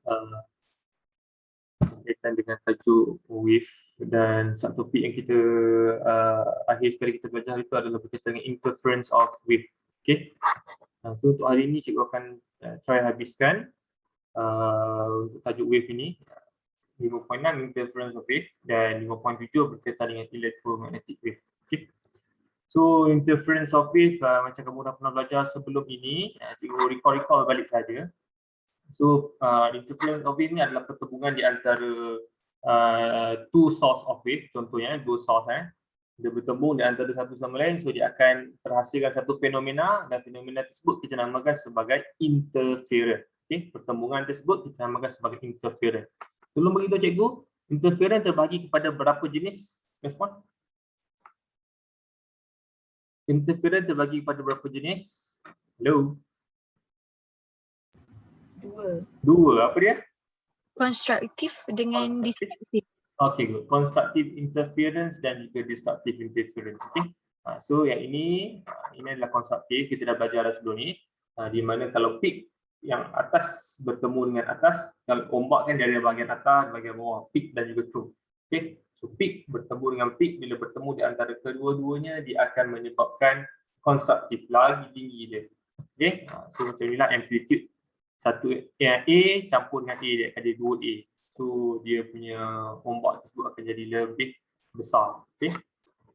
uh, berkaitan dengan tajuk wave, dan subtopik yang kita akhir sekali kita belajar itu adalah berkaitan dengan interference of wave. Okay. So untuk hari ini cikgu akan try habiskan untuk tajuk wave ini 5.6 interference of wave dan 5.7 berkaitan dengan electromagnetic wave. Okay. So interference of wave macam kamu dah pernah belajar sebelum ini, cikgu recall balik saja. So interference of wave ni adalah pertembungan di antara two source of wave, contohnya dua source dia bertembung di antara satu sama lain, so dia akan terhasilkan satu fenomena dan fenomena tersebut kita namakan sebagai interference. Okay? Pertembungan tersebut kita namakan sebagai interference. Tolong beritahu cikgu, interference terbagi kepada berapa jenis? Respon? Interference terbagi kepada berapa jenis? Hello? Dua. Apa dia? Konstruktif dengan destruktif. Okay, good. Constructive interference dan juga destructive interference. Okay. So yang ini adalah konstruktif. Kita dah belajar sebelum ni. Di mana kalau peak yang atas bertemu dengan atas, kalau ombak kan dari bahagian atas, bahagian bawah, peak dan juga true. Okay. So peak bertemu dengan peak, bila bertemu di antara kedua-duanya, dia akan menyebabkan konstruktif, lagi tinggi dia. Okay. So macam inilah amplitude. Satu A campur dengan A, dia akan jadi 2A. So dia punya ombak tersebut akan jadi lebih besar. Okay.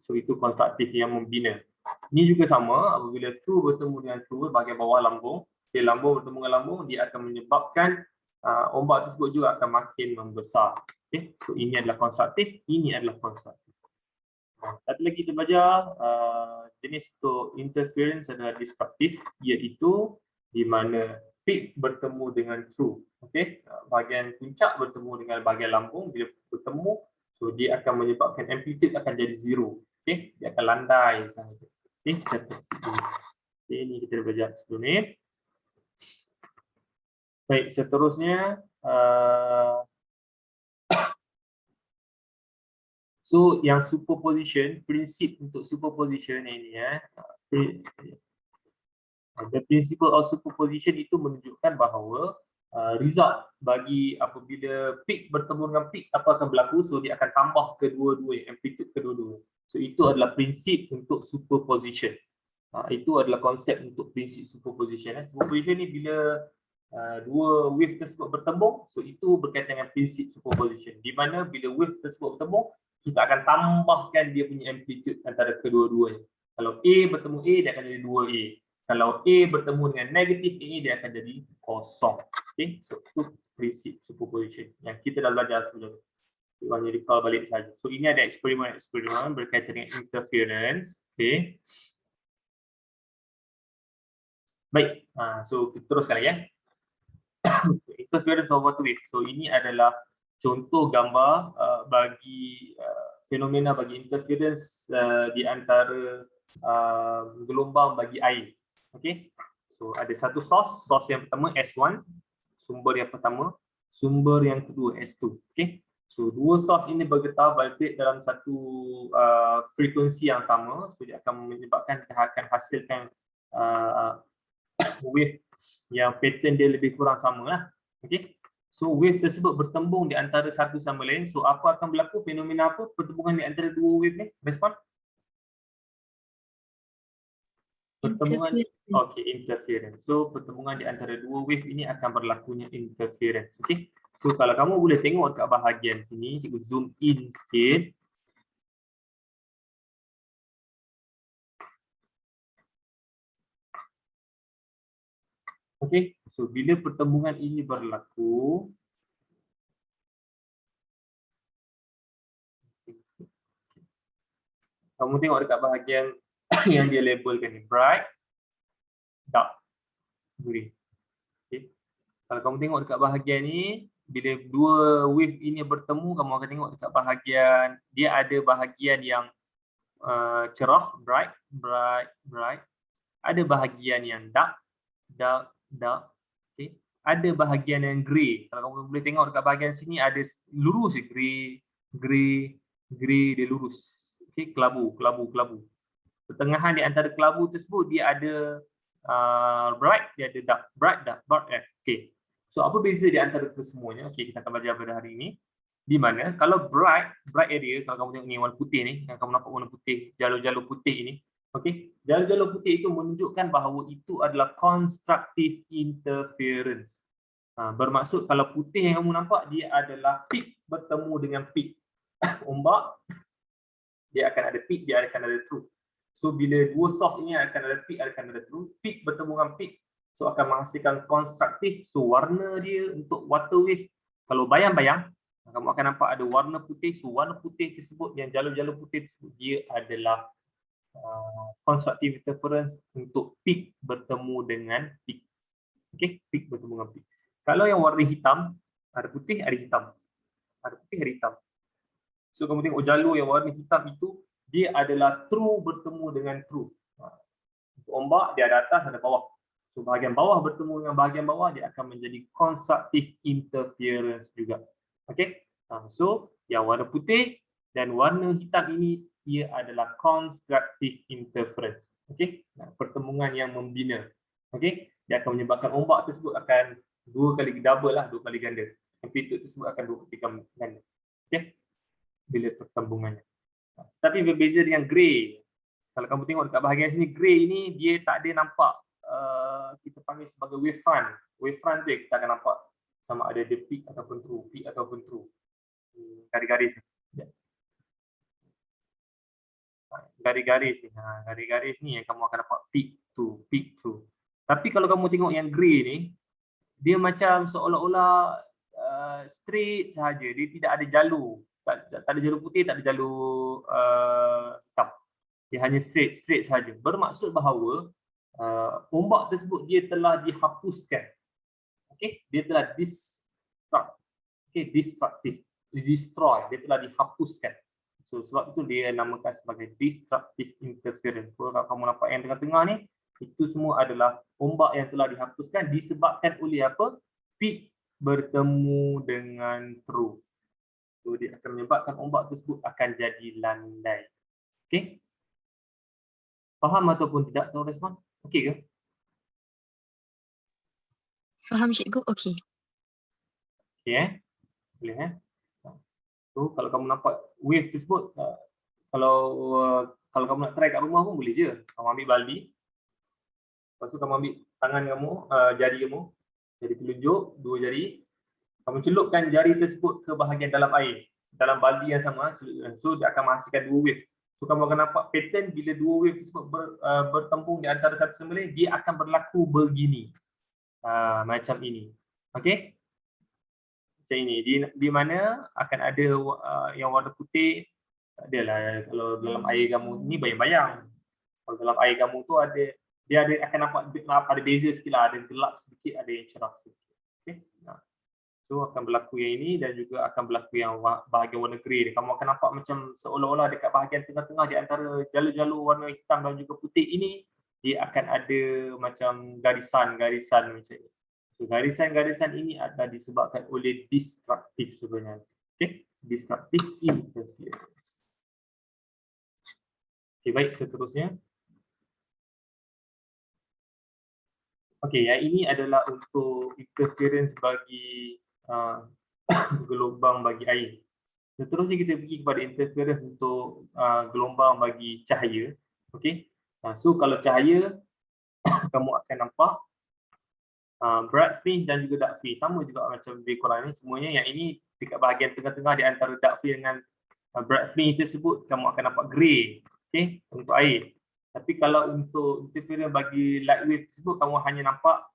So itu konstruktif yang membina. Ini juga sama, apabila true bertemu dengan true bahagian bawah lambung, okay, lambung bertemu dengan lambung, dia akan menyebabkan ombak tersebut juga akan makin membesar. Okay. So ini adalah konstruktif, ini adalah konstruktif. Satu lagi kita belajar jenis untuk interference adalah destruktif, iaitu di mana peak bertemu dengan true. Okey, bahagian puncak bertemu dengan bahagian lambung, bila bertemu, so dia akan menyebabkan amplitude akan jadi zero. Okey, dia akan landai sahaja. Okey, seperti ini. Okay, ini kita belajar sebelum ni. Baik, seterusnya so yang superposition, prinsip untuk superposition ini the principle of superposition itu menunjukkan bahawa result bagi apabila peak bertemu dengan peak apa akan berlaku, so dia akan tambah kedua-dua, amplitude kedua-dua. So itu adalah prinsip untuk superposition. Itu adalah konsep untuk prinsip superposition. Superposition ni bila dua wave tersebut bertembung, so itu berkaitan dengan prinsip superposition, di mana bila wave tersebut bertembung, kita akan tambahkan dia punya amplitude antara kedua-duanya. Kalau A bertemu A, dia akan jadi 2A. Kalau A bertemu dengan negatif A, dia akan jadi kosong. Okay, so itu prinsip superposition yang kita dah belajar sebelum ni. Kita hanya recall balik saja. So ini ada eksperimen berkaitan dengan interference. Okay. Baik, so kita teruskan lagi ya. Interference of water wave. So ini adalah contoh gambar bagi fenomena bagi interference di antara gelombang bagi air. Okey. So ada satu source yang pertama S1, sumber yang pertama, sumber yang kedua S2. Okey. So dua source ini bergetar vibrate dalam satu frekuensi yang sama, so dia akan menyebabkan kita akan hasilkan wave yang pattern dia lebih kurang sama lah. Okey. So wave tersebut bertembung di antara satu sama lain. So apa akan berlaku? Fenomena apa? Pertembungan di antara dua wave ni? Respon? Pertembungan, okey, interference. So pertembungan di antara dua wave ini akan berlakunya interference. Okey. So kalau kamu boleh tengok dekat bahagian sini, cikgu zoom in sikit. Okey. So bila pertembungan ini berlaku, kamu tengok dekat bahagian yang dia labelkan ni, bright, dark, green. Okay. Kalau kamu tengok dekat bahagian ni, bila dua wave ini bertemu, kamu akan tengok dekat bahagian, dia ada bahagian yang cerah, bright. Ada bahagian yang dark. Okay. Ada bahagian yang grey. Kalau kamu boleh tengok dekat bahagian sini, ada lurus grey, dia lurus. Okay. Kelabu. Pertengahan di antara kelabu tersebut dia ada bright, dia ada dark, bright. Okay. So apa beza di antara kesemuanya? Okey, kita akan belajar pada hari ini. Di mana kalau bright area, kalau kamu tengok ni warna putih ni, yang kamu nampak warna putih, jalur-jalur putih ini, okey, jalur-jalur putih itu menunjukkan bahawa itu adalah constructive interference. Bermaksud kalau putih yang kamu nampak dia adalah peak bertemu dengan peak. Ombak dia akan ada peak, dia akan ada trough. So bila dua source ini akan ada trough, peak bertemu dengan peak, so akan menghasilkan konstruktif. So warna dia untuk water wave, kalau bayang-bayang, kamu akan nampak ada warna putih. So warna putih tersebut, yang jalur-jalur putih tersebut, dia adalah constructive interference untuk peak bertemu dengan peak. Okay, peak bertemu dengan peak. Kalau yang warna hitam, ada putih, ada hitam. Ada putih, ada hitam. So kamu tengok jalur yang warna hitam itu, dia adalah true bertemu dengan true. Untuk ombak, dia ada atas, ada bawah. So bahagian bawah bertemu dengan bahagian bawah, dia akan menjadi constructive interference juga. Okay? So yang warna putih dan warna hitam ini, ia adalah constructive interference. Okay? Pertemuan yang membina. Okay? Dia akan menyebabkan ombak tersebut akan dua kali ganda. Amplitude tersebut akan dua kali ganda. Okay? Bila pertembungannya. Tapi berbeza dengan grey. Kalau kamu tengok dekat bahagian sini, grey ini dia tak ada nampak kita panggil sebagai wavefront. Wavefront tu kita akan nampak sama ada dia peak ataupun true. Garis-garis ni. Garis-garis ni yang kamu akan nampak peak to true. Tapi kalau kamu tengok yang grey ni, dia macam seolah-olah straight sahaja. Dia tidak ada jalur. Tak ada jalur putih, tak ada jalur hitam. Dia hanya straight sahaja. Bermaksud bahawa ombak tersebut dia telah dihapuskan. Okey, dia telah destroy, dia telah dihapuskan. So sebab itu dia namakan sebagai destructive interference. Kalau kamu nampak yang tengah-tengah ni, itu semua adalah ombak yang telah dihapuskan disebabkan oleh apa? Peak bertemu dengan true. So dia akan menyebabkan ombak tersebut akan jadi landai. Okey? Faham ataupun tidak tuan Resman? Okey ke? Faham cikgu? Okey. Okey boleh So kalau kamu nampak wave tersebut, kalau kamu nak try kat rumah pun boleh je. Kamu ambil baldi. Lepas tu kamu ambil tangan kamu, jari kamu, jari telunjuk, dua jari. Kamu celupkan jari tersebut ke bahagian dalam air, dalam baldi yang sama. So dia akan menghasilkan dua wave. So kamu akan nampak pattern bila dua wave tersebut bertembung di antara satu sama lain, dia akan berlaku begini. Macam ini. Okey? Macam ini. Di mana akan ada yang warna putih, tak adalah kalau dalam air kamu ni bayang-bayang. Kalau dalam air kamu tu ada, dia akan nampak ada beza sikit lah, ada gelap sedikit, ada yang cerah sedikit. Okey? So akan berlaku yang ini dan juga akan berlaku yang bahagian warna grey ni. Kamu akan nampak macam seolah-olah dekat bahagian tengah-tengah di antara jalur-jalur warna hitam dan juga putih ini, dia akan ada macam garisan-garisan macam ni. So garisan-garisan ini adalah disebabkan oleh destructive sebenarnya. Okay? Destructive interference. Okay, baik, seterusnya. Okay, yang ini adalah untuk interference bagi gelombang bagi air. Seterusnya kita pergi kepada interference untuk gelombang bagi cahaya. Okay. So kalau cahaya, kamu akan nampak bright fringe dan juga dark fringe. Sama juga macam di Quran ni. Semuanya yang ini dekat bahagian tengah-tengah di antara dark fringe dengan bright fringe tersebut, kamu akan nampak grey. Okay, untuk air. Tapi kalau untuk interference bagi light wave tersebut, kamu hanya nampak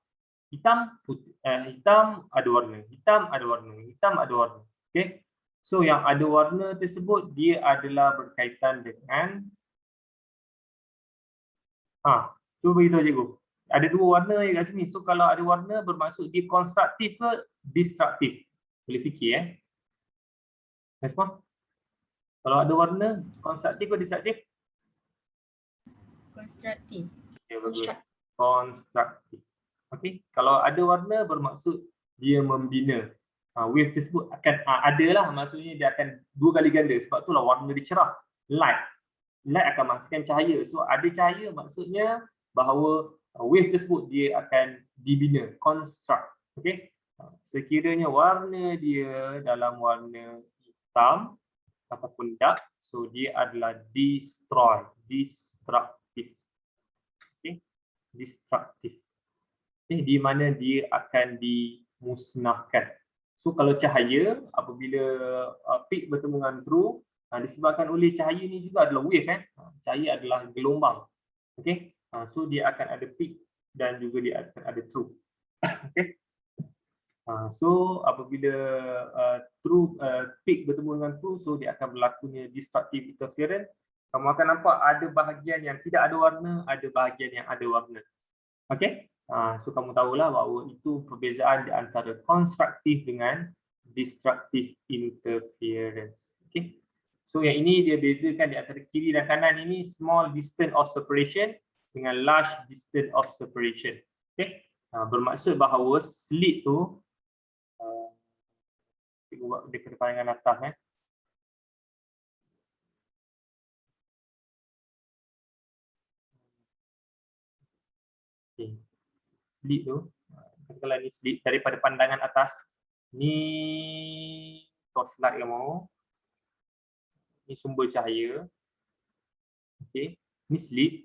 hitam, hitam ada warna, hitam ada warna, hitam ada warna. Okay. So yang ada warna tersebut dia adalah berkaitan dengan cuba beritahu cikgu. Ada dua warna kat sini. So kalau ada warna bermaksud dia konstruktif ke destruktif? Boleh fikir Respon? Kalau ada warna konstruktif ke destruktif? Konstruktif. Okay, bagus. Konstruktif. Okey, kalau ada warna bermaksud dia membina. Wave tersebut akan adalah, maksudnya dia akan dua kali ganda. Sebab itulah warna dia cerah. Light akan menghasilkan cahaya. So ada cahaya maksudnya bahawa wave tersebut dia akan dibina, construct. Okey. Sekiranya warna dia dalam warna hitam ataupun dark, so dia adalah destructive. Okay? Destructive. Okay? Di mana dia akan dimusnahkan. So kalau cahaya apabila peak bertemu dengan true, disebabkan oleh cahaya ni juga adalah wave, cahaya adalah gelombang. Okay? So dia akan ada peak dan juga dia akan ada true. Okay? So apabila peak bertemu dengan true, so dia akan berlakunya destructive interference. Kamu akan nampak ada bahagian yang tidak ada warna, ada bahagian yang ada warna. Okey? So kamu tahulah bahawa itu perbezaan di antara constructive dengan destructive interference. Okey? So yang ini dia bezakan di antara kiri dan kanan ini small distance of separation dengan large distance of separation. Okey? Bermaksud bahawa slit tu buat dia ke pandangan atas. Okay. Slit tu, kalau ni slit daripada pandangan atas, ni torchlight kamu, ni sumber cahaya. Okay. Ni slit.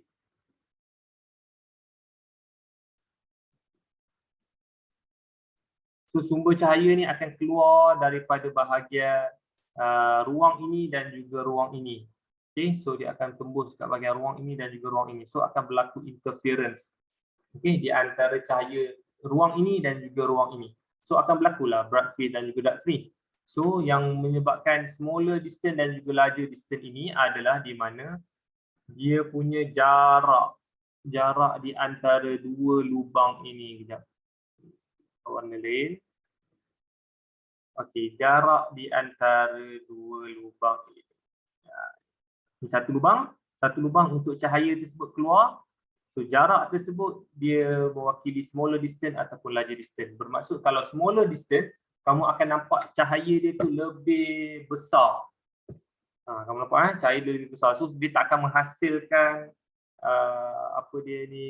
So sumber cahaya ni akan keluar daripada bahagian ruang ini dan juga ruang ini. Okay, so dia akan tembus kat bahagian ruang ini dan juga ruang ini. So akan berlaku interference. Okay, di antara cahaya ruang ini dan juga ruang ini. So akan berlakulah bright phase dan juga dark phase. So yang menyebabkan smaller distance dan juga larger distance ini adalah di mana dia punya jarak di antara dua lubang ini. Kejap. Warna lain. Okey, jarak di antara dua lubang ini. Ini satu lubang untuk cahaya tersebut keluar. So jarak tersebut dia mewakili smaller distance ataupun larger distance. Bermaksud kalau smaller distance, kamu akan nampak cahaya dia tu lebih besar. Kamu nampak cahaya dia lebih besar. So dia tak akan menghasilkan apa dia ni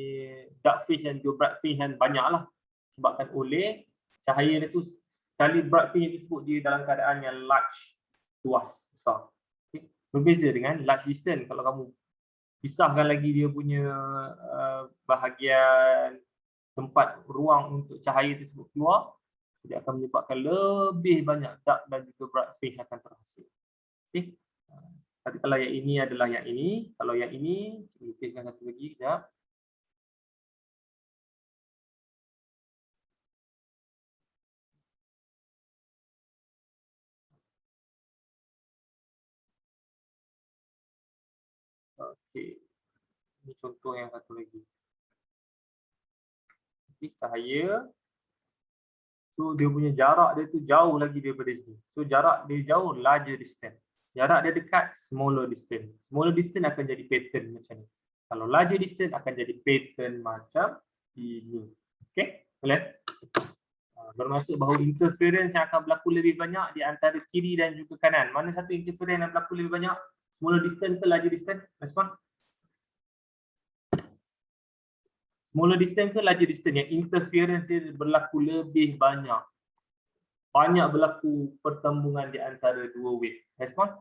dark phase dan juga bright phase yang banyaklah. Sebabkan oleh cahaya dia tu sekali bright phase disebut dia dalam keadaan yang large, luas, besar. Okay. Berbeza dengan large distance. Kalau kamu pisahkan lagi dia punya bahagian tempat ruang untuk cahaya tersebut keluar, dia akan menyebabkan lebih banyak dark dan juga bright phase akan terhasil. Okay. Tapi kalau yang ini adalah yang ini, kalau yang ini, lukiskan satu lagi, sekejap. Okey. Ini contoh yang satu lagi. Okay, cahaya. So dia punya jarak dia tu jauh lagi daripada sini. So jarak dia jauh, larger distance. Jarak dia dekat, smaller distance. Smaller distance akan jadi pattern macam ni. Kalau larger distance akan jadi pattern macam ini. Okey, boleh? Bermaksud bahawa interference yang akan berlaku lebih banyak di antara kiri dan juga kanan. Mana satu interference yang berlaku lebih banyak? Smaller distance ke larger distance? Respon? Smaller distance ke larger distance? Yang interference dia berlaku lebih banyak. Banyak berlaku pertembungan di antara dua wave. Respon?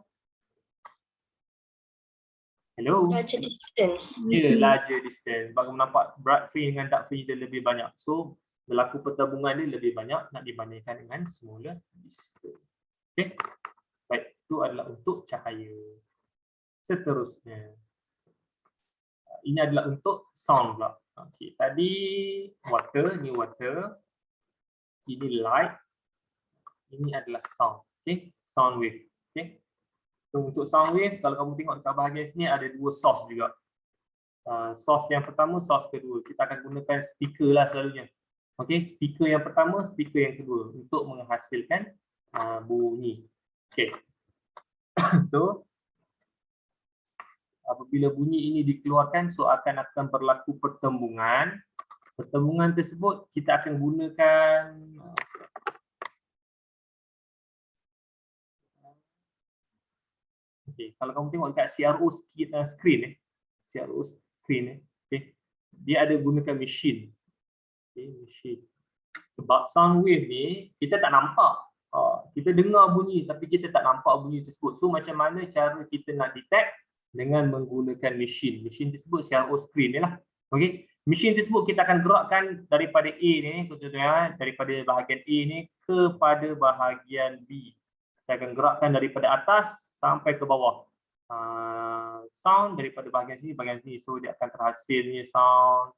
Hello? Larger distance. Ya, larger distance. Bagaimana nampak bright phase dengan dark phase dia lebih banyak. So, berlaku pertembungan dia lebih banyak nak dibandingkan dengan smaller distance. Okey. Baik, itu adalah untuk cahaya. Seterusnya. Ini adalah untuk sound pula. Okey, tadi water, ni water. Ini light. Ini adalah sound. Okey, sound wave. Okey. So, untuk sound wave, kalau kamu tengok dekat bahagian sini ada dua source juga. Source yang pertama, source kedua. Kita akan gunakan speaker lah selalunya. Okey, speaker yang pertama, speaker yang kedua untuk menghasilkan bunyi. Okey. So apabila bunyi ini dikeluarkan, so akan berlaku pertembungan. Pertembungan tersebut kita akan gunakan kalau kamu tengok dekat CRO screen CRO screen okay, dia ada gunakan machine. Okay, machine. Sebab sound wave ni kita tak nampak. Kita dengar bunyi tapi kita tak nampak bunyi tersebut. So macam mana cara kita nak detect? Dengan menggunakan mesin. Mesin tersebut CRO screen ni lah. Okey. Mesin tersebut kita akan gerakkan daripada A ni, daripada bahagian A ni kepada bahagian B. Kita akan gerakkan daripada atas sampai ke bawah. Sound daripada bahagian sini. So dia akan terhasilnya sound.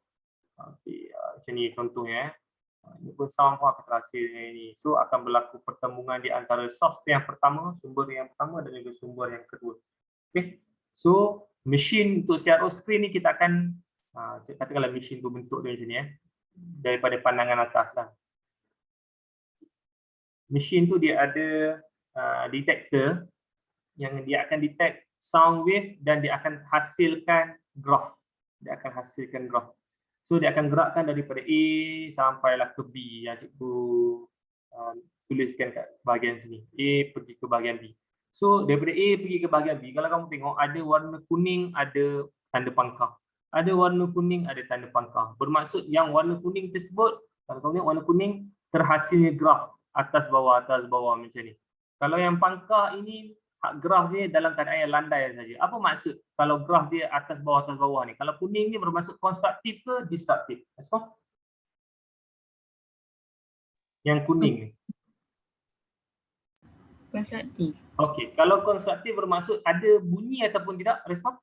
Okay, macam ni contohnya. Ini pun sound pun akan terhasilnya ini. So akan berlaku pertemuan di antara source yang pertama, sumber yang pertama dan juga sumber yang kedua. Okay. So mesin untuk CRO screen ni kita akan katakanlah mesin tu bentuk dia macam ni daripada pandangan atas lah. Mesin tu dia ada detector yang dia akan detect sound wave dan dia akan hasilkan graph. So dia akan gerakkan daripada A sampailah ke B yang cikgu tuliskan kat bahagian sini. A pergi ke bahagian B. So daripada A pergi ke bahagian B, kalau kamu tengok ada warna kuning, ada tanda pangkah. Ada warna kuning, ada tanda pangkah. Bermaksud yang warna kuning tersebut, kalau kamu tengok warna kuning, terhasilnya graf atas bawah macam ni. Kalau yang pangkah ini, graf dia dalam keadaan yang landai saja. Apa maksud kalau graf dia atas bawah ni? Kalau kuning ni bermaksud konstruktif ke destruktif? Respon? Yang kuning ni. Konstruktif. Okey, kalau konstruktif bermaksud ada bunyi ataupun tidak? Respon?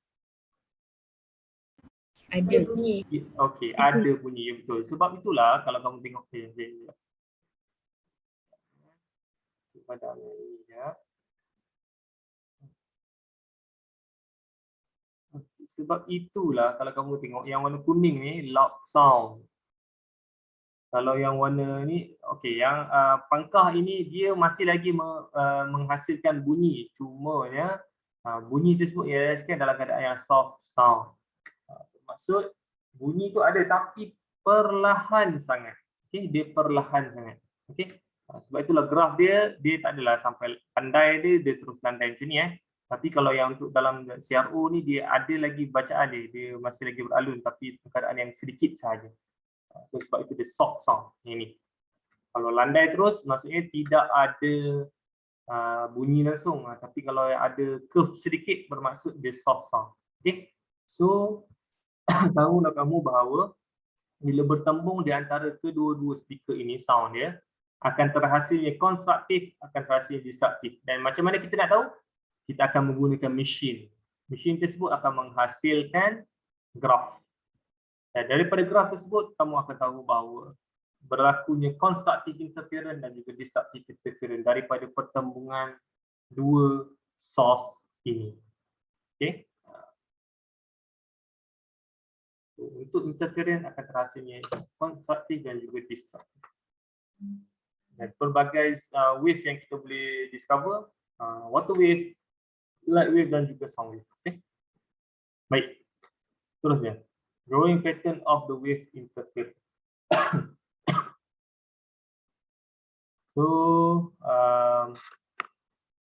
Ada bunyi. Okey, ada bunyi, betul. Sebab itulah kalau kamu tengok sebab itulah kalau kamu tengok yang warna kuning ni loud sound. Kalau yang warna ni, okey, yang pangkah ini dia masih lagi menghasilkan bunyi. Cumanya bunyi tersebut ia dalam keadaan yang soft sound. Maksud bunyi tu ada tapi perlahan sangat. Okey, dia perlahan sangat. Okey. Sebab itulah graf dia tak adalah sampai landai dia terus landai macam ni Tapi kalau yang untuk dalam CRO ni dia ada lagi bacaan dia masih lagi beralun tapi keadaan yang sedikit sahaja. So, sebab itu dia soft sound ini. Kalau landai terus maksudnya tidak ada bunyi langsung, tapi kalau ada curve sedikit bermaksud dia soft sound. Okey. So tahulah kamu bahawa bila bertembung di antara kedua-dua speaker ini sound dia akan terhasilnya konstruktif, akan terhasilnya destruktif. Dan macam mana kita nak tahu? Kita akan menggunakan mesin. Mesin tersebut akan menghasilkan graf. Dan daripada graf tersebut, kamu akan tahu bahawa berlakunya constructive interference dan juga destructive interference daripada pertembungan dua source ini. Okay? Untuk interference akan terhasilnya constructive dan juga destructive. Dan pelbagai wave yang kita boleh discover, water wave, light wave dan juga sound wave. Okay? Baik, terusnya. Drawing pattern of the wave interference. So,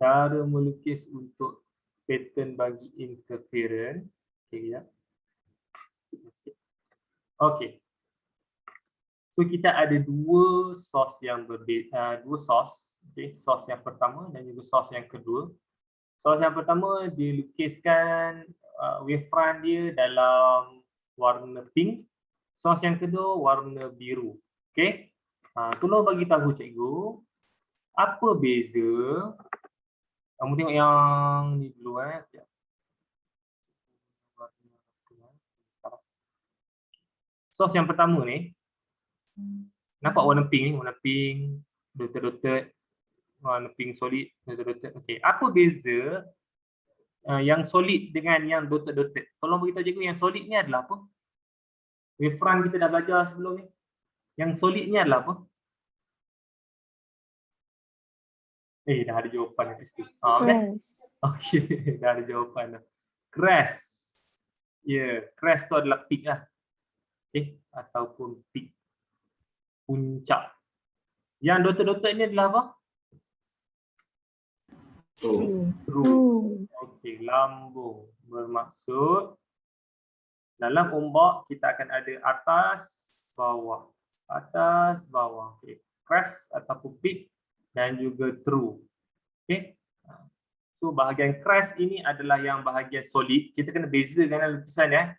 cara melukis untuk pattern bagi interference. Okay, ya. Okay. So kita ada dua source yang berbeza, dua source. Okay. Source yang pertama dan juga source yang kedua. Source yang pertama dilukiskan wavefront dia dalam warna pink. Source yang kedua warna biru. Okey. Tolong bagi tahu cikgu apa beza. Kamu tengok yang ni dulu Source yang pertama ni. Nampak warna pink ni, warna pink, dotted-dotted, warna pink solid, dotted-dotted. Okey, apa beza yang solid dengan yang dotted-dotted? Tolong beritahu cikgu yang solid ni adalah apa? Wavefront kita dah belajar sebelum ni. Yang solid ni adalah apa? Dah ada jawapan pasti. Okey, dah ada jawapan dah. Crest. Ya, crest tu adalah peak lah. Okey, ataupun peak. Puncak. Yang dotted-dotted ni adalah apa? Roof. Okey, lambung. Bermaksud dalam ombak kita akan ada atas, bawah. atas, bawah. Okay. Crash ataupun peak dan juga true. Okay. So bahagian crash ini adalah yang bahagian solid. Kita kena bezakan lukisan ya.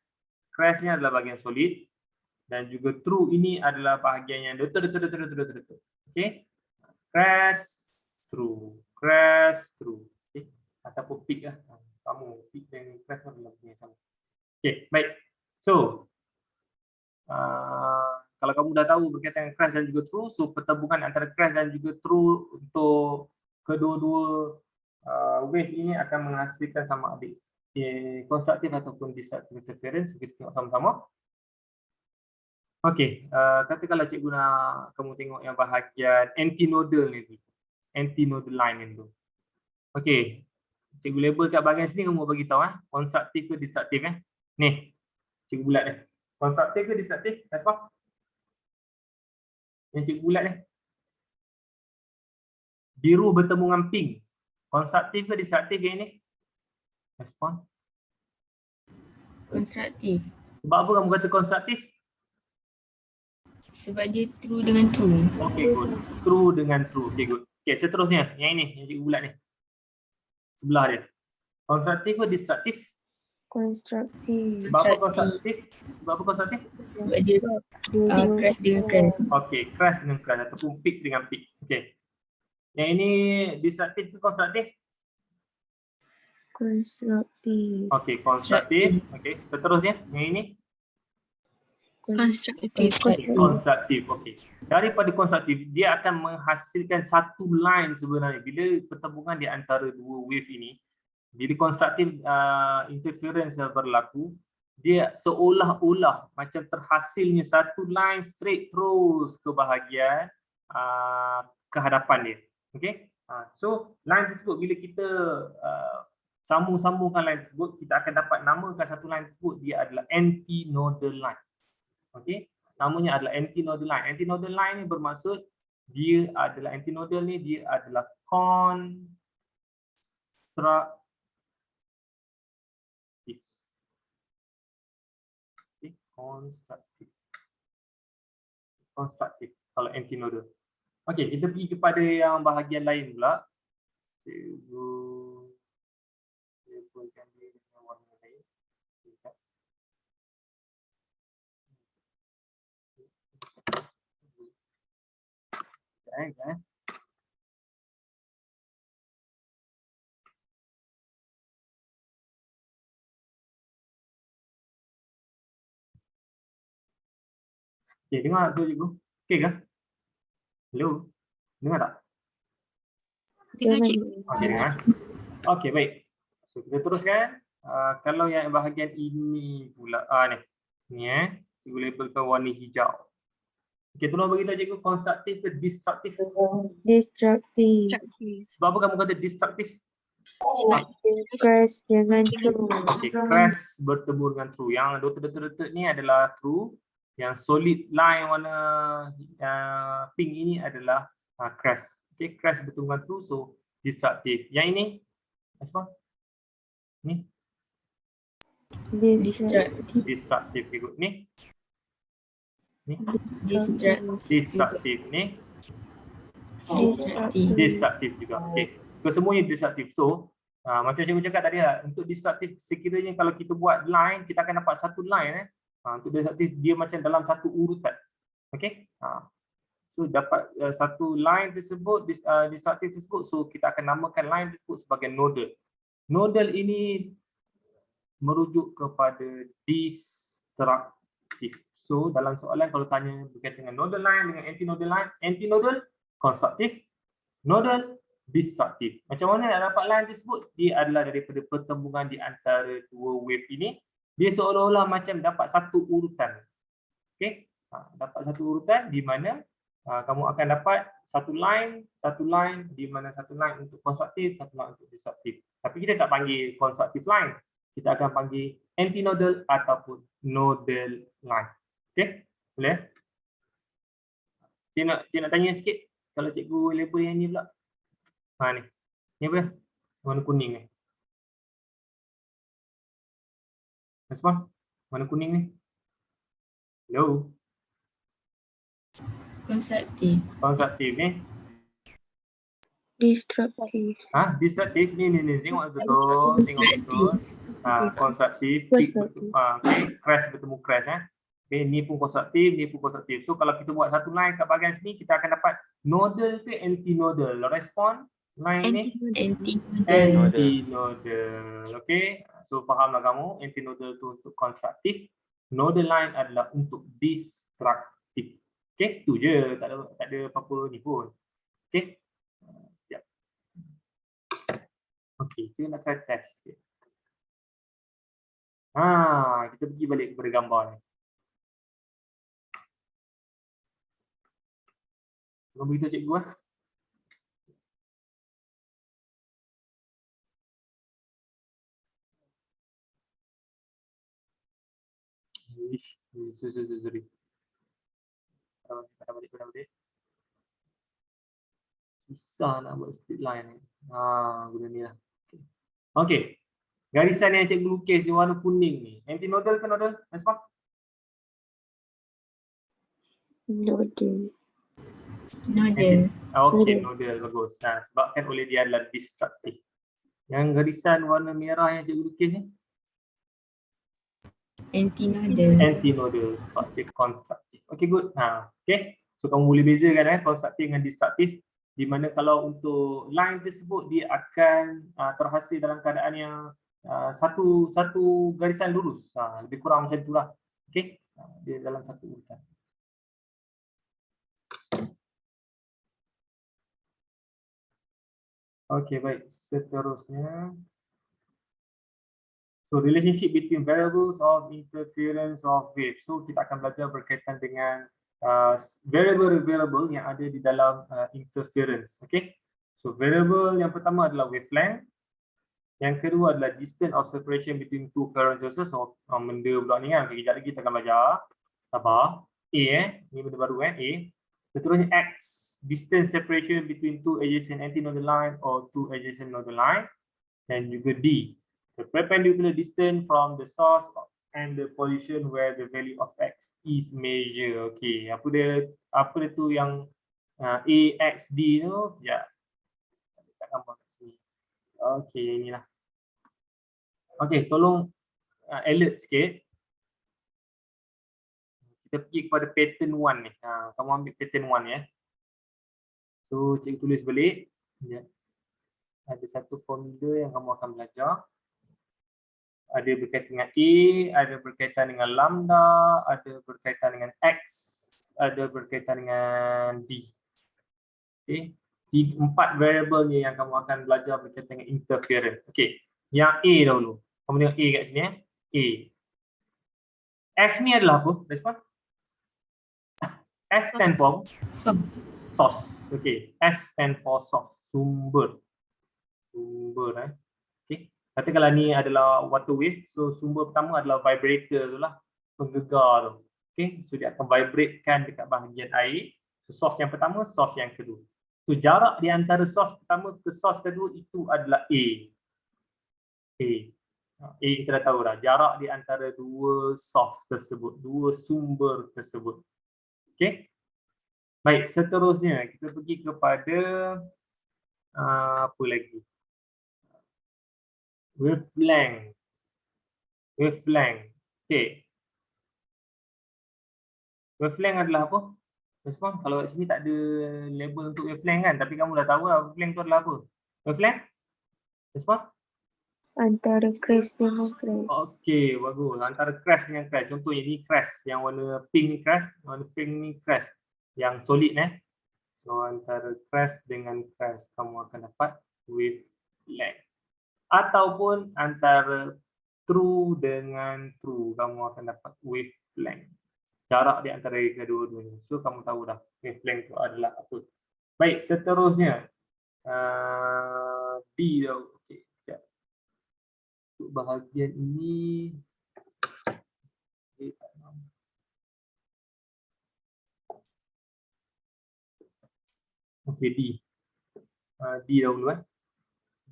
Crash ni adalah bahagian solid dan juga true ini adalah bahagian yang betul. Okay. Crash, true. Crash, true. Okay. Ataupun peak lah. Sama. Peak dan crash adalah bahagian sama. Okay, baik. So, kalau kamu dah tahu berkaitan dengan crash dan juga true, so pertembungan antara crash dan juga true untuk kedua-dua wave ini akan menghasilkan sama ada constructive ataupun destructive interference. So, kita tengok sama-sama. Okey, katakanlah cikgu nak kamu tengok yang bahagian antinodal ni tu. Antinodal line ni tu. Okey. Cikgu label kat bahagian sini kamu bagi tahu constructive ke destructive Ni. Cikgu bulat dah. Constructive ke destructive? Respon. Yang cikgu bulat ni. Biru bertemu dengan pink. Constructive ke destructive yang ni? Respon. Konstruktif. Sebab apa kamu kata constructive? Sebab dia true dengan true. Okay, good. True dengan true. Okay, good. Okay, seterusnya. Yang ini, yang cikgu bulat ni. Sebelah dia. Constructive ke destructive? Konstruktif. Sebab apa constructive? Sebab apa constructive? Sebab dia crash dengan crash. Okay, crash dengan crash ataupun peak dengan peak. Okay. Yang ini destructive ke constructive? Konstruktif. Okay, constructive. Okay, seterusnya. Yang ini? Konstruktif. Konstruktif. Okay. Daripada konstruktif, dia akan menghasilkan satu line sebenarnya. Bila pertembungan di antara dua wave ini, bila konstruktif interference berlaku, dia seolah-olah macam terhasilnya satu line straight terus ke bahagian kehadapan dia. Okay. So, line tersebut bila kita sambung-sambungkan line tersebut, kita akan dapat namakan satu line tersebut, dia adalah antinodal line. Okey, namanya adalah antinodal line. Antinodal line ni bermaksud dia adalah antinodal ni dia adalah constructive. Okay, constructive kalau antinodal. Okey, kita pergi kepada yang bahagian lain pula. Cikgu labelkan dia dengan warna lain. Okay. Okay, dengar tak cikgu? Okay ke? Hello? Dengar tak? Dengar cikgu. Okay, dengar. Okay, baik. So, kita teruskan. Kalau yang bahagian ini pula, ni. Ni cikgu labelkan warna hijau. Okay, tolong beritahu cikgu, konstruktif ke destruktif? Destruktif. Sebab apa kamu kata destruktif? Crash dengan true. Okay, crash bertemu dengan true. Yang dotted ni adalah true. Yang solid line warna pink ini adalah crash. Okay, crash bertemu dengan true, so destruktif. Yang ini, apa? Ni? Destruktif ikut ni. Ni? Destruktif ni. Destruktif juga. Okey. Kesemuanya destruktif. So, macam cikgu cakap tadi lah, untuk destruktif sekiranya kalau kita buat line, kita akan dapat satu line untuk destruktif dia macam dalam satu urutan. Okey. So dapat satu line tersebut destruktif tersebut, so kita akan namakan line tersebut sebagai nodal. Nodal ini merujuk kepada destruktif. So dalam soalan kalau tanya berkaitan dengan nodal line dengan antinodal line, antinodal konstruktif, nodal destruktif. Macam mana nak dapat line tersebut? Dia adalah daripada pertembungan di antara dua wave ini. Dia seolah-olah macam dapat satu urutan. Okey, dapat satu urutan di mana kamu akan dapat satu line di mana satu line untuk konstruktif, satu line untuk destruktif. Tapi kita tak panggil konstruktif line. Kita akan panggil antinodal ataupun nodal line. Okey, boleh? Cik nak tanya sikit kalau cikgu label yang ni pula. Ni. Ni apa? Warna kuning ni. Respon? Warna kuning ni. Hello. Konstruktif. Konstruktif ni. Destructive. Destruktif ni tengok betul, tengok betul. Konstruktif, Konstruktif. crash bertemu crash Okay, ni pun konstruktif, ni pun konstruktif. So kalau kita buat satu line kat bahagian sini, kita akan dapat nodal ke anti-nodal. Respon line ni Anti-nodal. anti-nodal. Okay, so fahamlah kamu, anti-nodal tu untuk konstruktif, nodal line adalah untuk destruktif. Okay, tu je, tak ada apa-apa ni pun. Okay. Okey, kita nak try test sikit. Kita pergi balik kepada gambar ni. Tolong beritahu cikgu Sorry. Pada balik. Susah nak buat straight line ni. Guna ni lah. Okey. Garisan yang cikgu lukis yang warna kuning ni, anti-nodal ke nodal? Respon? Nodal. Nodal. Okey, nodal bagus. Sebabkan oleh dia adalah destruktif. Yang garisan warna merah yang cikgu lukis ni? Anti-nodal. Anti-nodal sebab dia konstruktif. Okey, good. Okay. So kamu boleh bezakan konstruktif dengan destruktif. Di mana kalau untuk line tersebut dia akan terhasil dalam keadaan yang satu garisan lurus. Lebih kurang macam itulah. Okey. Dia dalam satu urutan. Okey, baik. Seterusnya. So, relationship between variables of interference of waves. So, kita akan belajar berkaitan dengan variable-variable yang ada di dalam interference. Okay. So, variable yang pertama adalah wavelength. Yang kedua adalah distance of separation between two current sources. So, benda pula ni kan. Kejap lagi kita akan belajar. Sabar. Ni benda baru A. Seterusnya X. Distance separation between two adjacent antinodal line or two adjacent nodal line. Dan juga D. The perpendicular distance from the source and the position where the value of X is measured. Okay, apa dia tu yang A, X, D tu? Ya. Tak gambar kat sini. Okay, inilah. Okay, tolong alert sikit. Kita pergi kepada pattern 1 ni. Kamu ambil pattern 1 ya. So, cikgu tulis balik. Ya. Ada satu formula yang kamu akan belajar. Ada berkaitan dengan A, ada berkaitan dengan lambda, ada berkaitan dengan X, ada berkaitan dengan D. Okay. 4 variable ni yang kamu akan belajar berkaitan dengan interference. Okay. Yang A dahulu. Kamu tengok A kat sini ya. A. S ni adalah apa? Respon? S stand for source. Okay. S stand for source. Sumber. Okay. Katakanlah ni adalah water wave, so sumber pertama adalah vibrator tu lah, penggegar tu. Okay, so dia akan vibratekan dekat bahagian air. So source yang pertama, source yang kedua. So jarak di antara source pertama ke source kedua itu adalah A. A kita dah tahu dah, jarak di antara dua source tersebut, dua sumber tersebut. Okay. Baik, seterusnya kita pergi kepada apa lagi? Wavelength. Okay. Wavelength adalah apa? Respon. Kalau kat sini tak ada label untuk wavelength kan, tapi kamu dah tahu lah wavelength tu adalah apa. Wavelength? Respon. Antara crash dengan crash. Okey, bagus. Antara crash dengan crash. Contohnya ni crash yang warna pink ni crash, warna pink ni crash yang solid So antara crash dengan crash kamu akan dapat wavelength. Ataupun antara true dengan true kamu akan dapat wavelength. Jarak di antara kedua-duanya. So kamu tahu dah wavelength itu adalah apa. Baik, seterusnya D dah. Okey, sekejap. Untuk bahagian ini okey, D. D dahulu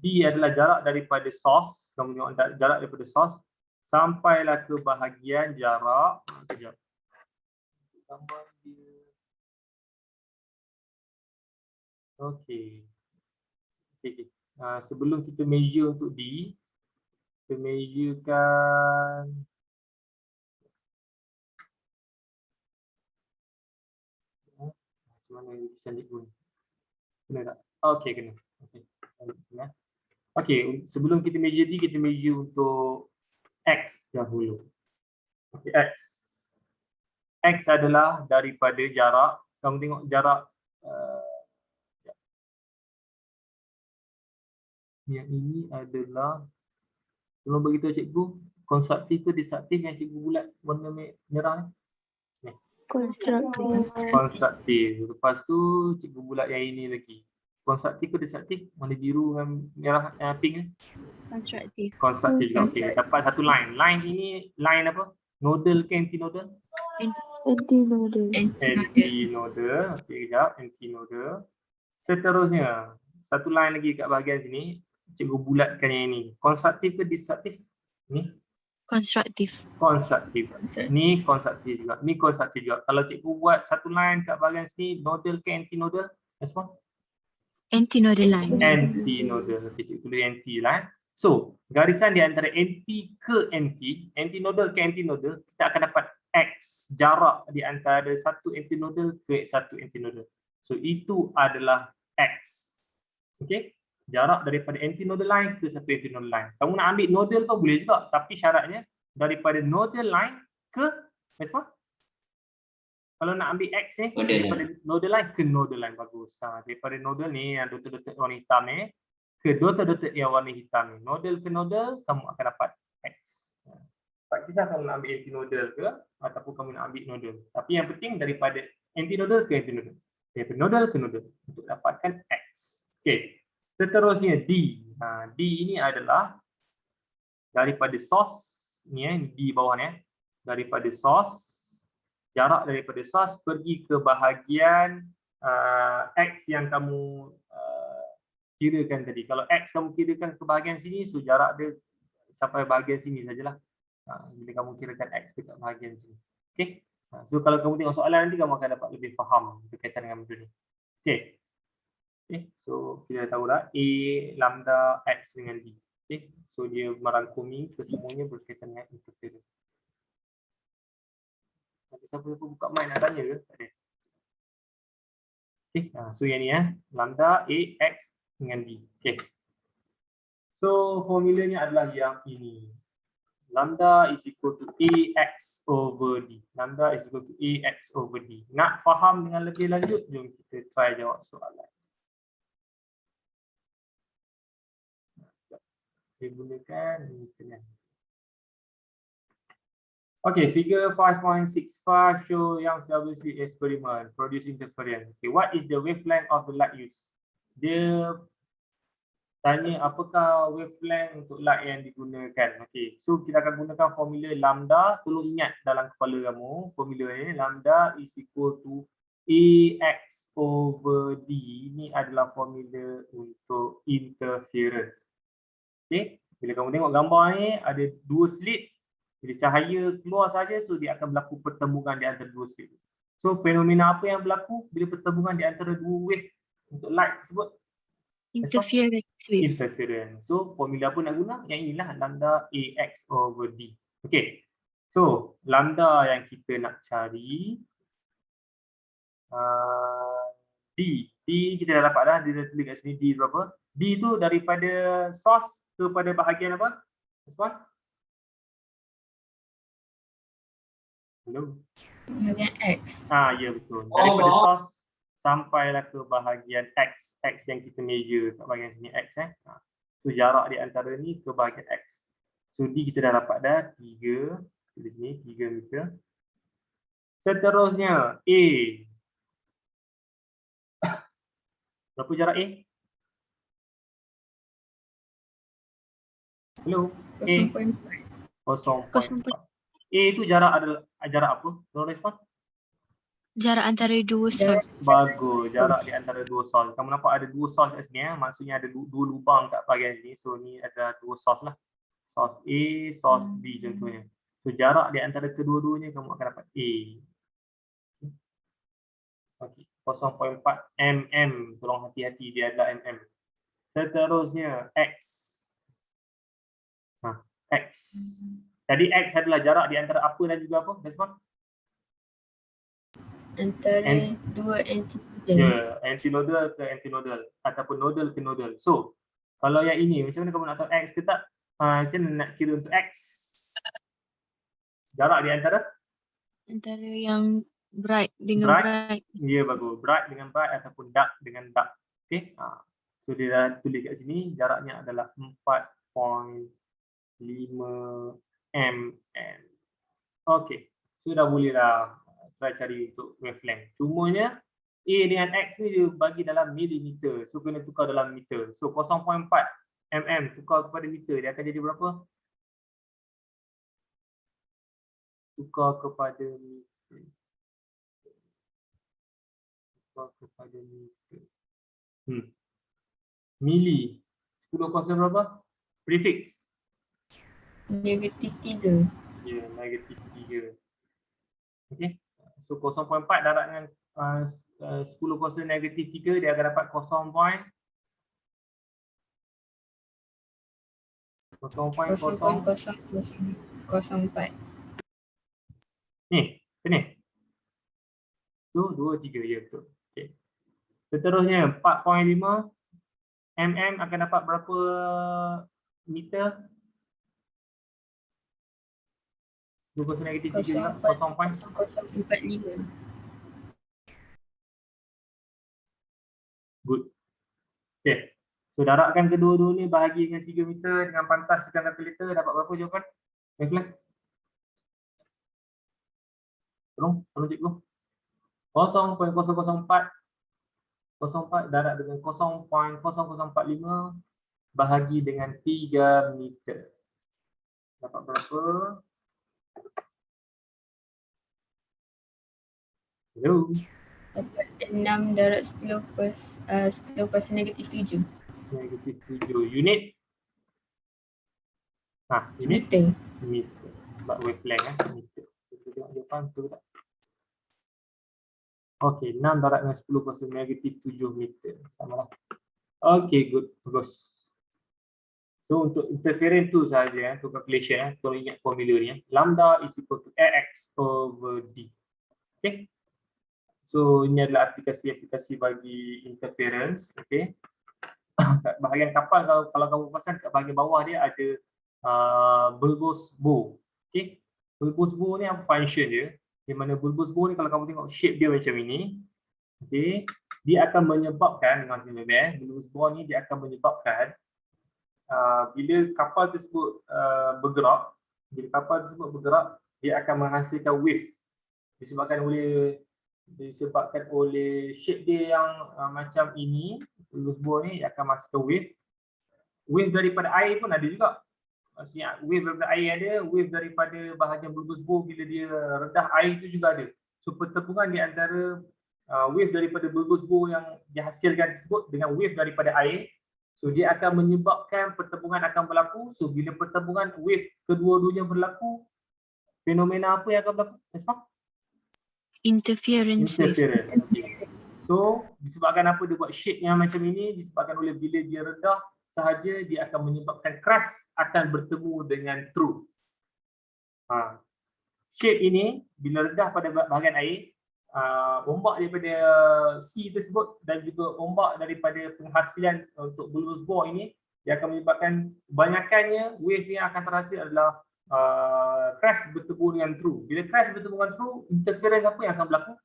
D adalah jarak daripada source, kamu tengok jarak daripada source sampailah ke bahagian jarak. Kejap. Gambar dia. Okey. Okey. Sebelum kita measure untuk D, kita measurekan macam mana lukisan cikgu ni? Kena tak? Okey, kena. Okey. Kena. Okey, sebelum kita measure D, kita measure untuk X dahulu. Okey, X. X adalah daripada jarak, kamu tengok jarak yang ini adalah, tolong beritahu cikgu, konstruktif ke destruktif yang cikgu bulat warna merah ni? Konstruktif. Konstruktif. Lepas tu cikgu bulat yang ini lagi. Konstruktif ke destruktif? Warna biru dengan merah pink ni? Konstruktif. Konstruktif juga. Okey, dapat satu line. Line ini line apa? Nodal ke antinodal? Antinodal. Antinodal. Okey, kejap. Antinodal. Seterusnya, satu line lagi kat bahagian sini. Cikgu bulatkan yang ini. Konstruktif ke destruktif? Ni? Konstruktif. Konstruktif. Ni konstruktif juga. Ni konstruktif juga. Kalau cikgu buat satu line kat bahagian sini, nodal ke antinodal? Respon? Antinodal line. Antinodal. Okay, cikgu tulis anti lah. So, garisan di antara anti ke anti, antinodal ke antinodal, kita akan dapat X, jarak di antara satu antinodal ke satu antinodal. So, itu adalah X. Okay? Jarak daripada antinodal line ke satu antinodal line. Kamu nak ambil nodal pun boleh juga, tapi syaratnya daripada nodal line ke respon? Kalau nak ambil X ni, daripada nodal line ke nodal line, bagus. Daripada nodal ni yang dotek-dotek warna hitam ni ke dotek-dotek yang warna hitam ni. Nodal ke nodal, kamu akan dapat X. Tak kisah kamu nak ambil antinodal ke ataupun kamu nak ambil nodal. Tapi yang penting daripada antinodal ke antinodal. Daripada nodal ke nodal untuk dapatkan X. Okey. Seterusnya D. D ini adalah daripada source ni di bawah ni, daripada source, jarak daripada source pergi ke bahagian X yang kamu kirakan tadi. Kalau X kamu kirakan ke bahagian sini, so jarak dia sampai bahagian sini sajalah. Bila kamu kirakan X dekat bahagian sini. Okey. So kalau kamu tengok soalan nanti, kamu akan dapat lebih faham berkaitan dengan benda ni. Okey. Okay, so kita tahu dah A lambda X dengan D. Okay, so dia merangkumi kesemuanya berkaitan dengan interference. Ada siapa-siapa buka mic nak tanya ke? Tak ada. Okay, so yang ni lambda A X dengan D. Okay. So formulanya adalah yang ini. Lambda is equal to AX over D. Lambda is equal to AX over D. Nak faham dengan lebih lanjut, jom kita try jawab soalan. Gunakan ini. Okay, figure 5.65 show Young's WC experiment produce interference. Okay, what is the wavelength of the light used? Dia tanya apakah wavelength untuk light yang digunakan. Okay, so kita akan gunakan formula lambda. Tolong ingat dalam kepala kamu formula ni, lambda is equal to AX over D. Ini adalah formula untuk interference. Okay. Bila kamu tengok gambar ni, ada dua slit. Bila cahaya keluar saja, so dia akan berlaku pertembungan di antara dua slit. So fenomena apa yang berlaku bila pertembungan di antara dua wave untuk light tersebut? Interference wave. Interference. So formula apa nak guna? Yang inilah lambda AX over D. Okay. So lambda yang kita nak cari D. D kita dah dapat dah. Dia dah tulis kat sini D berapa? D tu daripada source kepada bahagian apa? Respon? Hello? Bahagian X. Ya betul. Daripada source sampailah ke bahagian X. X yang kita measure kat bahagian sini X So jarak di antara ni ke bahagian X. So D kita dah dapat dah 3. Di sini 3 meter. Seterusnya A. Berapa jarak A? Hello? A 0.4. A itu jarak adalah jarak apa? Tolong respon. Jarak antara dua source. Bagus, jarak di antara dua source. Kamu nampak ada dua source kat sini maksudnya ada dua lubang kat bahagian sini. So ni ada dua source lah. Source A, source B contohnya. So jarak di antara kedua-duanya kamu akan dapat A. Okey. 0.4 mm. Tolong hati-hati, dia adalah mm. Seterusnya X. X. Tadi X adalah jarak di antara apa dan juga apa? Desmond? Antara dua antinodal. Ya, antinodal ke antinodal ataupun nodal ke nodal. So, kalau yang ini macam mana kamu nak tahu X ke tak? Macam mana nak kira untuk X? Jarak di antara? Antara yang bright dengan bright. Ya, bagus. Bright dengan bright ataupun dark dengan dark. Okey. So dia dah tulis kat sini jaraknya adalah 4.5 mm. Okey. So dah boleh dah try cari untuk wavelength. Cumanya A dengan X ni dia bagi dalam milimeter. So kena tukar dalam meter. So 0.4 mm tukar kepada meter, dia akan jadi berapa? Tukar kepada meter. Tukar kepada meter. Mili. 10 kuasa berapa? Prefix. -3. Ya, -3. Okey. So 0.4 darab dengan 10 kuasa -3, dia akan dapat 0.04. Ni, sini. Tu 2, 3, ya betul. Okey. Seterusnya 4.5 mm akan dapat berapa meter? 2 kuasa -3 juga 0.045. Good. Okay. So darabkan kedua-dua ni bahagi dengan 3 meter dengan pantaskan kalkulator, dapat berapa jawapan? Wavelength? Tolong cikgu. 0.004 darab dengan 0.0045 bahagi dengan 3 meter. Dapat berapa? Hello. Dapat 6 darab 10 kuasa -7. -7 unit. Unit Meter. meter. Sebab wavelength meter. Kita tengok jawapan betul tak? Okey, 6 darab dengan 10 kuasa -7 meter. Samalah. Okey, good. Bagus. So untuk interference tu sahaja untuk calculation tolong ingat formula ni. Lambda is equal to Ax over D. Okey. So ini adalah aplikasi-aplikasi bagi interference. Okey. Kat bahagian kapal, kalau kamu perasan kat bahagian bawah dia ada bulbous bow. Okey. Bulbous bow ni apa function dia? Di mana bulbous bow ni kalau kamu tengok shape dia macam ini. Okey. Dia akan menyebabkan bulbous bow ni dia akan menyebabkan bila kapal tersebut bergerak, dia akan menghasilkan wave disebabkan oleh shape dia yang macam ini. Bulbous bow ni akan menghasilkan wave daripada air pun ada juga. Maksudnya wave daripada air ada, wave daripada bahagian bulbous bow bila dia redah air itu juga ada. So pertemuan di antara wave daripada bulbous bow yang dihasilkan tersebut dengan wave daripada air, so dia akan menyebabkan pertemuan akan berlaku. So bila pertemuan wave kedua-duanya berlaku, fenomena apa yang akan berlaku? Interference wave. Okay. So disebabkan apa dia buat shape yang macam ini, disebabkan oleh bila dia redah sahaja dia akan menyebabkan crust akan bertemu dengan true. Shape ini bila redah pada bahagian air, ombak daripada sea tersebut dan juga ombak daripada penghasilan untuk bulbous bow ini, dia akan menyebabkan kebanyakannya wave yang akan terhasil adalah crust bertemu dengan true. Bila crust bertemu dengan true, interference apa yang akan berlaku?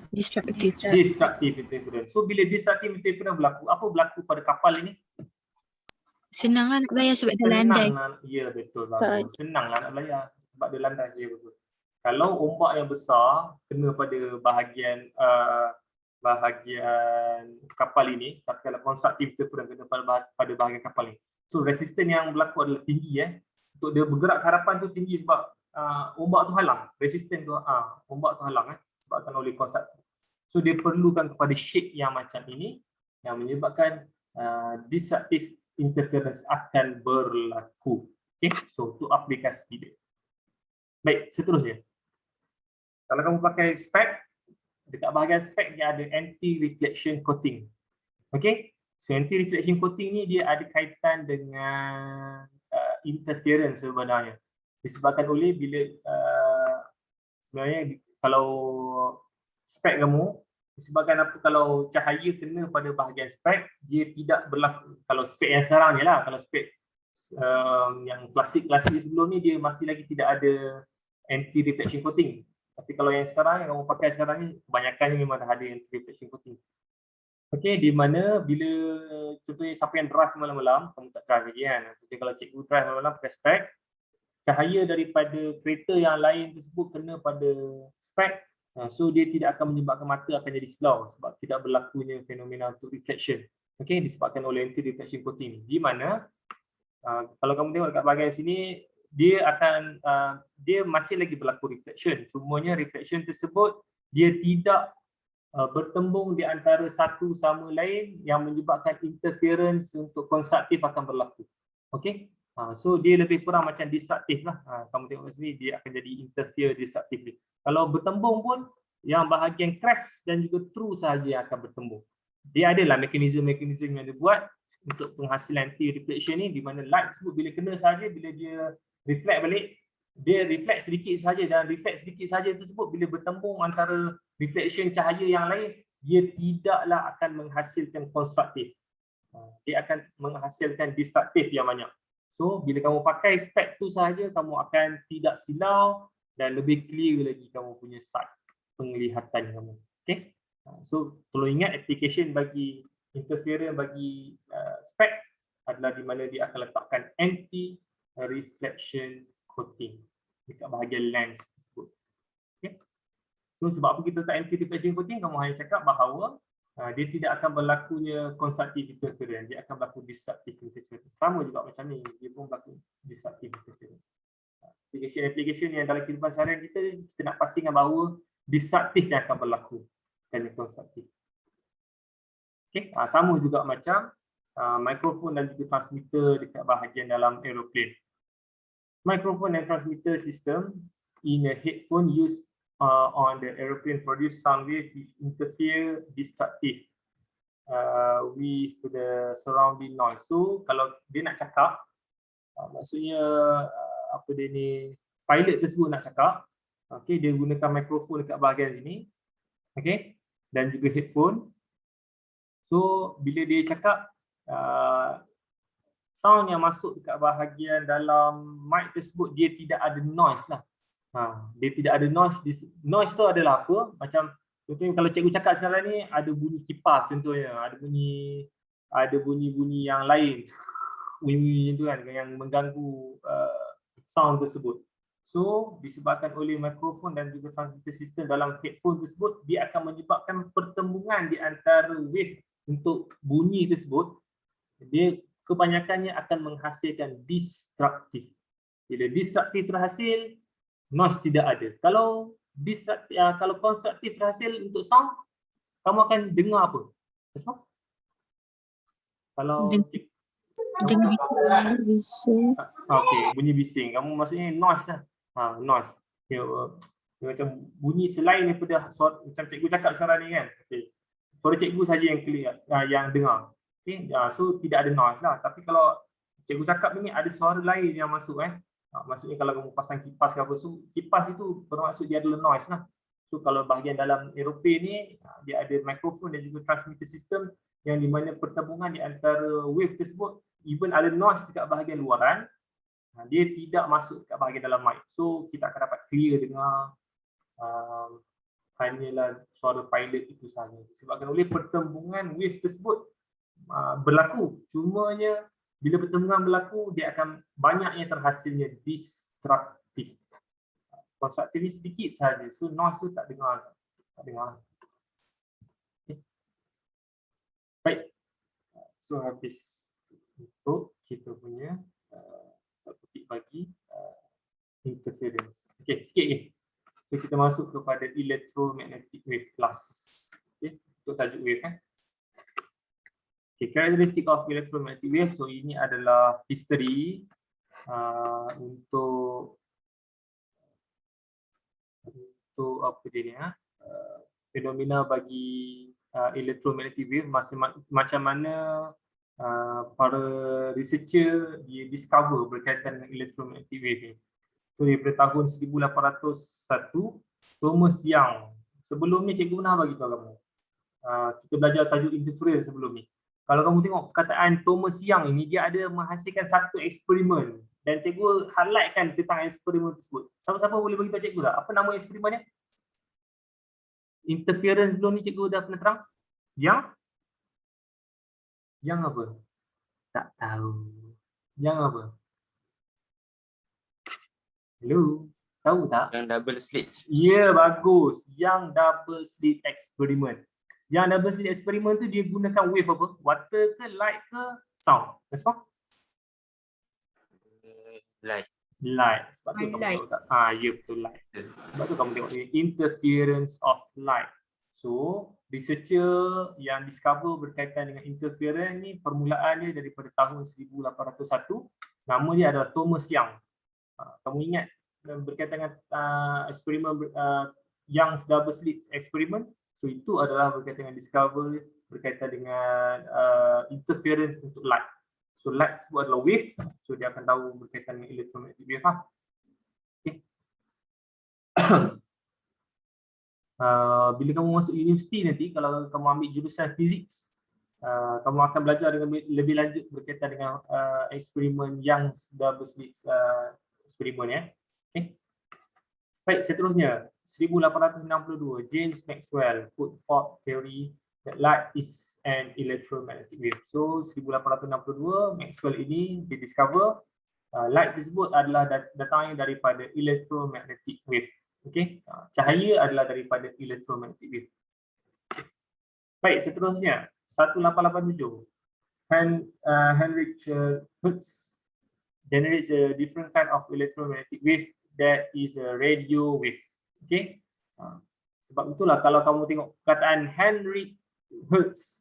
Destructive. Destructive interference. So bila destructive interference berlaku, apa berlaku pada kapal ini? Senanglah nak bayar sebab dia landai. Ya betul. Senanglah nak bayar sebab dia landai. Ya betul. Kalau ombak yang besar kena pada bahagian kapal ini, tapi kalau constructive interference kena pada bahagian kapal ini. So resistance yang berlaku adalah tinggi. Untuk dia bergerak ke hadapan tu tinggi sebab ombak tu halang. Resistance tu ombak tu halang sebabkan oleh constructive. So dia perlukan kepada shape yang macam ini yang menyebabkan destructive interference akan berlaku. Okay, so itu aplikasi dia. Baik, seterusnya. Kalau kamu pakai spec, dekat bahagian spek dia ada anti-reflection coating. Okay, so anti-reflection coating ni dia ada kaitan dengan interference sebenarnya. Disebabkan oleh bila sebenarnya kalau spek kamu, disebabkan apa, kalau cahaya kena pada bahagian spek, dia tidak berlaku. Kalau spek yang sekarang ni lah, kalau spek yang klasik-klasik sebelum ni dia masih lagi tidak ada anti-reflection coating. Tapi kalau yang sekarang, yang kamu pakai sekarang ni, kebanyakannya memang dah ada anti-reflection coating. Okey, di mana bila contohnya siapa yang drive malam-malam, kamu tak drive lagi kan. Jadi kalau cikgu drive malam-malam pakai spek, cahaya daripada kereta yang lain tersebut kena pada spek, so dia tidak akan menyebabkan mata akan jadi slow sebab tidak berlakunya fenomena untuk reflection. Okey, disebabkan oleh anti-reflection coating. Di mana kalau kamu tengok dekat bahagian sini, dia akan dia masih lagi berlaku reflection. Cumanya reflection tersebut dia tidak bertembung di antara satu sama lain yang menyebabkan interference untuk konstruktif akan berlaku. Okey, so dia lebih kurang macam destruktif lah. Kamu tengok sini dia akan jadi interfere destructively. Kalau bertembung pun yang bahagian crash dan juga true sahaja yang akan bertembung. Dia adalah mekanisme-mekanisme yang dia buat untuk penghasilan anti-reflection ni, di mana light tersebut bila kena sahaja, bila dia reflect balik, dia reflect sedikit sahaja, dan reflect sedikit sahaja tersebut bila bertembung antara reflection cahaya yang lain, dia tidaklah akan menghasilkan konstruktif. Dia akan menghasilkan destruktif yang banyak. So bila kamu pakai spek tu sahaja, kamu akan tidak silau dan lebih clear lagi kamu punya sight, penglihatan kamu. Okay? So tolong ingat application bagi interference bagi spek adalah di mana dia akan letakkan anti-reflection coating dekat bahagian lens tersebut. Okay? So sebab apa kita letak anti-reflection coating, kamu hanya cakap bahawa dia tidak akan berlakunya constructive interference, dia akan berlaku destructive interference. Sama juga macam ni, dia pun berlaku destructive interference. Application yang dalam kehidupan seharian kita nak pastikan bahawa destructive yang akan berlaku dan constructive. Okay? Sama juga macam mikrofon dan juga transmitter dekat bahagian dalam aeroplane. Microphone and transmitter system in a headphone used on the aeroplane produce sound wave which interfere destructive with the surrounding noise. So kalau dia nak cakap, maksudnya apa dia ni, pilot tersebut nak cakap, okay, dia gunakan mikrofon dekat bahagian sini, okay, dan juga headphone. So bila dia cakap, sound yang masuk dekat bahagian dalam mic tersebut dia tidak ada noise lah. Dia tidak ada noise. Noise tu adalah apa? Macam contohnya kalau cikgu cakap sekarang ni ada bunyi kipas contohnya, ada bunyi-bunyi yang lain, bunyi-bunyi tu kan yang mengganggu sound tersebut. So disebabkan oleh mikrofon dan juga transmitter system dalam headphone tersebut, dia akan menyebabkan pertembungan di antara wave untuk bunyi tersebut. Dia kebanyakannya akan menghasilkan destruktif. Bila destruktif terhasil, noise tidak ada. Kalau konstruktif terhasil untuk sound, kamu akan dengar apa? Sebab kalau bising. okey, bunyi bising. Kamu maksudnya noise lah. Noise. Dia macam bunyi selain daripada suara, macam cikgu cakap sekarang ni kan. Okay. Suara cikgu saja yang clear, yang dengar. Okay. So tidak ada noise lah. Tapi kalau cikgu cakap ni ada suara lain yang masuk maksudnya kalau kamu pasang kipas ke apa, so kipas itu bermaksud dia adalah noise lah. So kalau bahagian dalam aeroplane ni dia ada mikrofon dan juga transmitter system yang di mana pertembungan di antara wave tersebut, even ada noise dekat bahagian luaran, dia tidak masuk dekat bahagian dalam mic. So kita akan dapat clear dengar hanyalah suara pilot itu sahaja. Disebabkan oleh pertembungan wave tersebut berlaku. Cumanya bila pertembungan berlaku, dia akan banyaknya terhasilnya destruktif. Konstruktif ni sedikit sahaja. So noise tu tak dengar. Okay. Baik. So habis untuk kita punya topik bagi interference. Okey, sikit lagi. So kita masuk kepada electromagnetic wave class. Okey, untuk tajuk wave kan. Okay, characteristic of electromagnetic wave. So ini adalah history untuk apa dia ni fenomena bagi electromagnetic wave, macam mana para researcher dia discover berkaitan dengan electromagnetic wave ni. So daripada tahun 1801, Thomas Young. Sebelum ni cikgu pernah bagi tahu kamu. Kita belajar tajuk interference sebelum ni. Kalau kamu tengok perkataan Thomas Young ini, dia ada menghasilkan satu eksperimen dan cikgu highlightkan tentang eksperimen tersebut. Siapa-siapa boleh bagi tahu cikgu tak? Apa nama eksperimen dia? Interference belum ni cikgu dah pernah terang? Yang apa? Tak tahu. Yang apa? Hello? Tahu tak? Yang double slit. Ya, bagus. Yang double slit experiment. Yang double slit experiment tu dia gunakan wave apa? Water ke, light ke, sound? Respon? Light. Light. Sebab tu kamu Light. tahu tak? Ya, betul, light. Sebab tu kamu tengok ni, interference of light. So, researcher yang discover berkaitan dengan interference ni, permulaan dia daripada tahun 1801. Nama dia adalah Thomas Young. Kamu ingat berkaitan dengan eksperimen Young's double slit experiment? So, itu adalah berkaitan dengan discover berkaitan dengan interference untuk light. So, light tersebut adalah wave. So, dia akan tahu berkaitan dengan electromagnetic wave. Okay. Bila kamu masuk universiti nanti, kalau kamu ambil jurusan physics, kamu akan belajar dengan lebih lanjut berkaitan dengan eksperimen Young's double slit eksperimen ya. Okay. Baik, seterusnya 1862 James Maxwell put forth theory that light is an electromagnetic wave. So 1862 Maxwell ini dia discover light tersebut adalah datangnya daripada electromagnetic wave. Okey, cahaya adalah daripada electromagnetic wave. Baik, seterusnya 1887 Heinrich Hertz generates a different kind of electromagnetic wave that is a radio wave. Okey. Sebab itulah kalau kamu tengok perkataan Heinrich Hertz,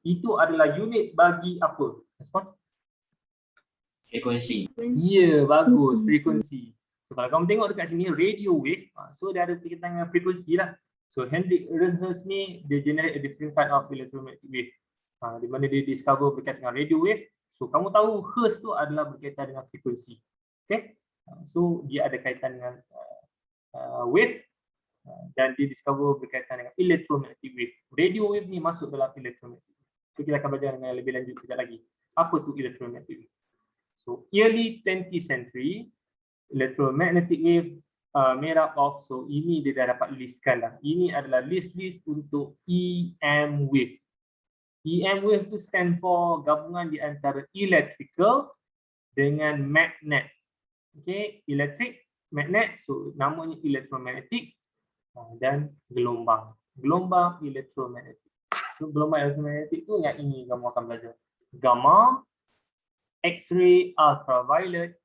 itu adalah unit bagi apa? Respon? Frekuensi. Ya, bagus, frekuensi. So, kalau kamu tengok dekat sini radio wave, so dia ada berkaitan dengan frekuensi lah. So Heinrich Hertz ni dia generate a different kind of electromagnetic wave. Di mana dia discover berkaitan dengan radio wave. So kamu tahu Hertz tu adalah berkaitan dengan frekuensi. Okay? So dia ada kaitan dengan wave dan dia discover berkaitan dengan electromagnetic wave. Radio wave ni masuk dalam electromagnetic wave. So kita akan belajar dengan lebih lanjut sekejap lagi. Apa tu electromagnetic wave? So early 20th century electromagnetic wave made up of, so ini dia dah dapat listkan dah. Ini adalah list untuk EM wave. EM wave tu stand for gabungan di antara electrical dengan magnet. Okay, electric, magnet, so namanya electromagnetic dan gelombang. Gelombang elektromagnetik. So gelombang elektromagnetik tu yang ini kamu akan belajar. Gamma, X-ray, ultraviolet,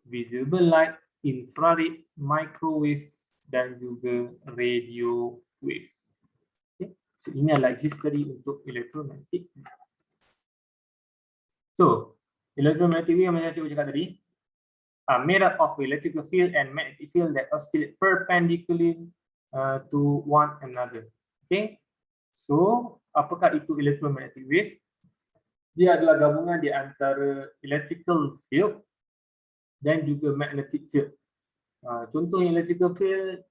visible light, infrared, microwave dan juga radio wave. Okay. So ini adalah history untuk electromagnetic. So electromagnetic wave macam cikgu cakap tadi, made up of electrical field and magnetic field that oscillate perpendicularly to one another. Okay. So apakah itu electromagnetic wave? Dia adalah gabungan di antara electrical field dan juga magnetic field. Contoh electrical field,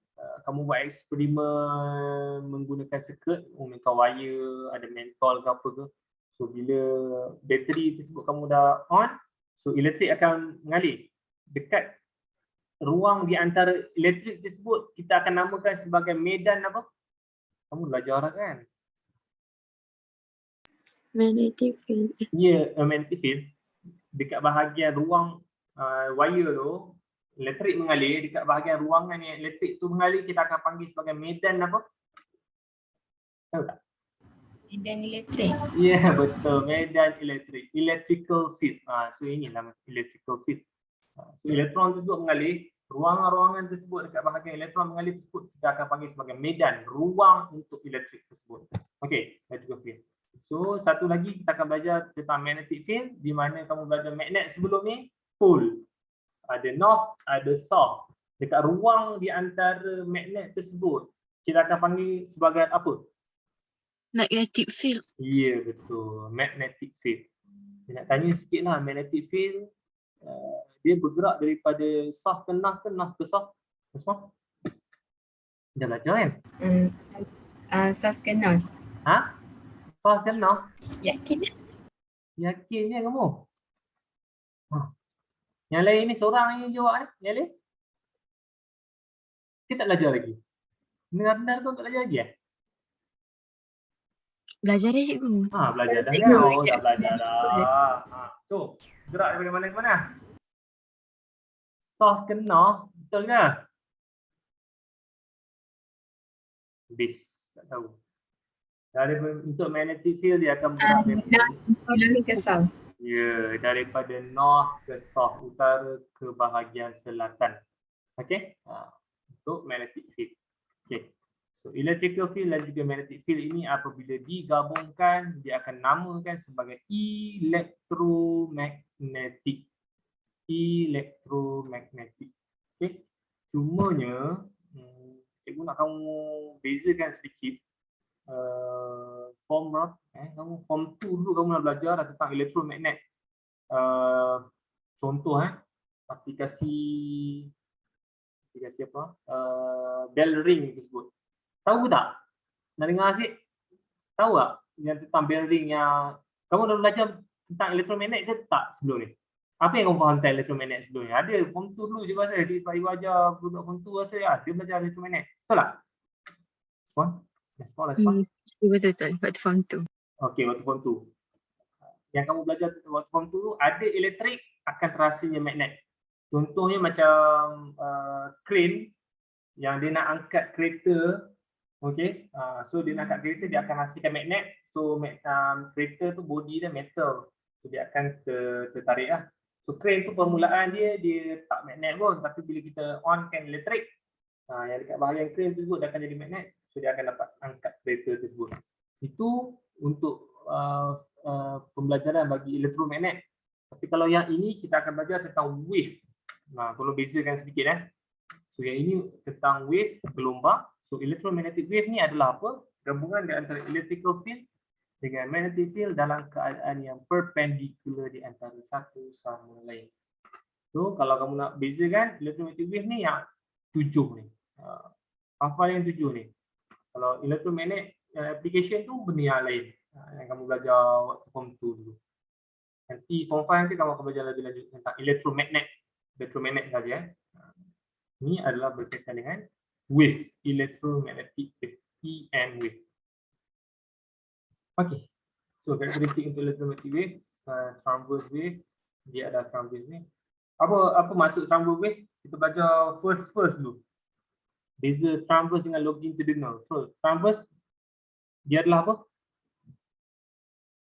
kamu buat eksperimen menggunakan circuit, menggunakan wire, ada mentol ke apa ke. So bila bateri tersebut kamu dah on, so elektrik akan mengalir. Dekat ruang di antara elektrik tersebut, kita akan namakan sebagai medan apa? Kamu belajar kan? Magnetic field. Ya, magnetic field. Dekat bahagian ruang wire tu, elektrik mengalir. Dekat bahagian ruangan yang elektrik tu mengalir, kita akan panggil sebagai medan apa? Tahu tak? Medan elektrik. Ya, betul. Medan elektrik. Electrical field. So ini nama electrical field. So elektron tersebut mengalir. Ruangan-ruangan tersebut dekat bahagian elektron mengalir tersebut kita akan panggil sebagai medan, ruang untuk elektrik tersebut. Okey, electrical field. So satu lagi kita akan belajar tentang magnetic field, di mana kamu belajar magnet sebelum ni, pole. Ada north, ada south. Dekat ruang di antara magnet tersebut, kita akan panggil sebagai apa? Magnetic field. Ya, betul. Magnetic field. Saya nak tanya sikit lah, magnetic field dia bergerak daripada sah ke nah ke sah? Semua? Dah belajar kan? Sas kenal. Ha? Sah ke nah? Yakin? Yakinnya kamu? Ha. Yang lain ni seorang yang jawab ni? Yang lain? Kita tak belajar lagi? Benar-benar tu tak belajar lagi eh? Belajar dah cikgu. Belajar dah Cikgu, kan? Oh, ya. dah belajar dah. So, gerak daripada mana ke mana? Sah ke nah, betul ke? Base, tak tahu. Untuk magnetic field dia akan bergerak daripada daripada north ke south, utara ke bahagian selatan. Okey? Untuk magnetic field. Okey. So electrical field dan juga magnetic field ini apabila digabungkan dia akan namakan sebagai electromagnetic. Electromagnetic. Okey. Cumanya cikgu nak kamu bezakan sedikit. Form kamu form 2 dulu kamu nak belajar tentang elektromagnet. Contoh aplikasi apa? Bell ring tersebut. Tahu tak? Nak dengar sikit? Tahu tak yang tentang bell ring yang kamu dah belajar tentang elektromagnet ke tak sebelum ni? Apa yang kamu faham tentang elektromagnet sebelum ni? Ada form 2 dulu je rasa Cik Pak Ibu ajar budak form 2 rasa dia belajar elektromagnet. Betul tak? Respon. Betul. Waktu form 2. Okey, waktu form 2. Yang kamu belajar waktu form 2 ada elektrik akan terasanya magnet. Contohnya macam crane yang dia nak angkat kereta. Okey. So dia nak angkat kereta dia akan hasilkan magnet. So kereta tu body dia metal. So dia akan tertarik lah. So crane tu permulaan dia tak magnet pun, tapi bila kita onkan elektrik yang dekat bahagian crane tersebut dia akan jadi magnet. So dia akan dapat angkat kereta tersebut. Itu untuk pembelajaran bagi elektromagnet. Tapi kalau yang ini kita akan belajar tentang wave. Tolong bezakan sedikit So yang ini tentang wave, gelombang. So electromagnetic wave ni adalah apa? Gabungan di antara electrical field dengan magnetic field dalam keadaan yang perpendicular di antara satu sama lain. So kalau kamu nak bezakan electromagnetic wave ni yang 7 ni. Hafal yang 7 ni. Kalau electromagnet application tu benda yang lain yang kamu belajar waktu form 2 dulu. Nanti form 5 nanti kamu akan belajar lebih lanjut tentang elektromagnet saja. Ini adalah berkaitan dengan wave, electromagnetic wave, EM wave. Okey. So karakteristik untuk electromagnetic wave, transverse wave, dia ada transverse wave. Apa maksud transverse wave? Kita belajar first dulu. Beza transverse dengan longitudinal. So transverse dia adalah apa?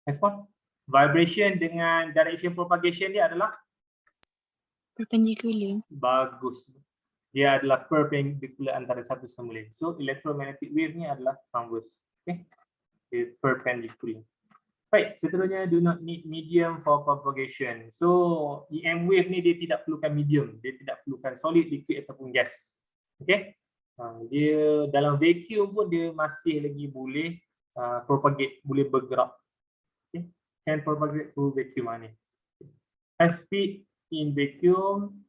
Respon? Vibration dengan direction propagation dia adalah Perpendicular. bagus. Dia adalah perpendicular antara satu sama lain. So electromagnetic wave ni adalah transverse. Okay? Dia perpendicular. Baik, seterusnya do not need medium for propagation. So EM wave ni dia tidak perlukan medium, dia tidak perlukan solid, liquid ataupun gas. Okay? Dia dalam vacuum pun dia masih lagi boleh propagate, boleh bergerak. Okay? Can propagate through vacuum ni. High speed in vacuum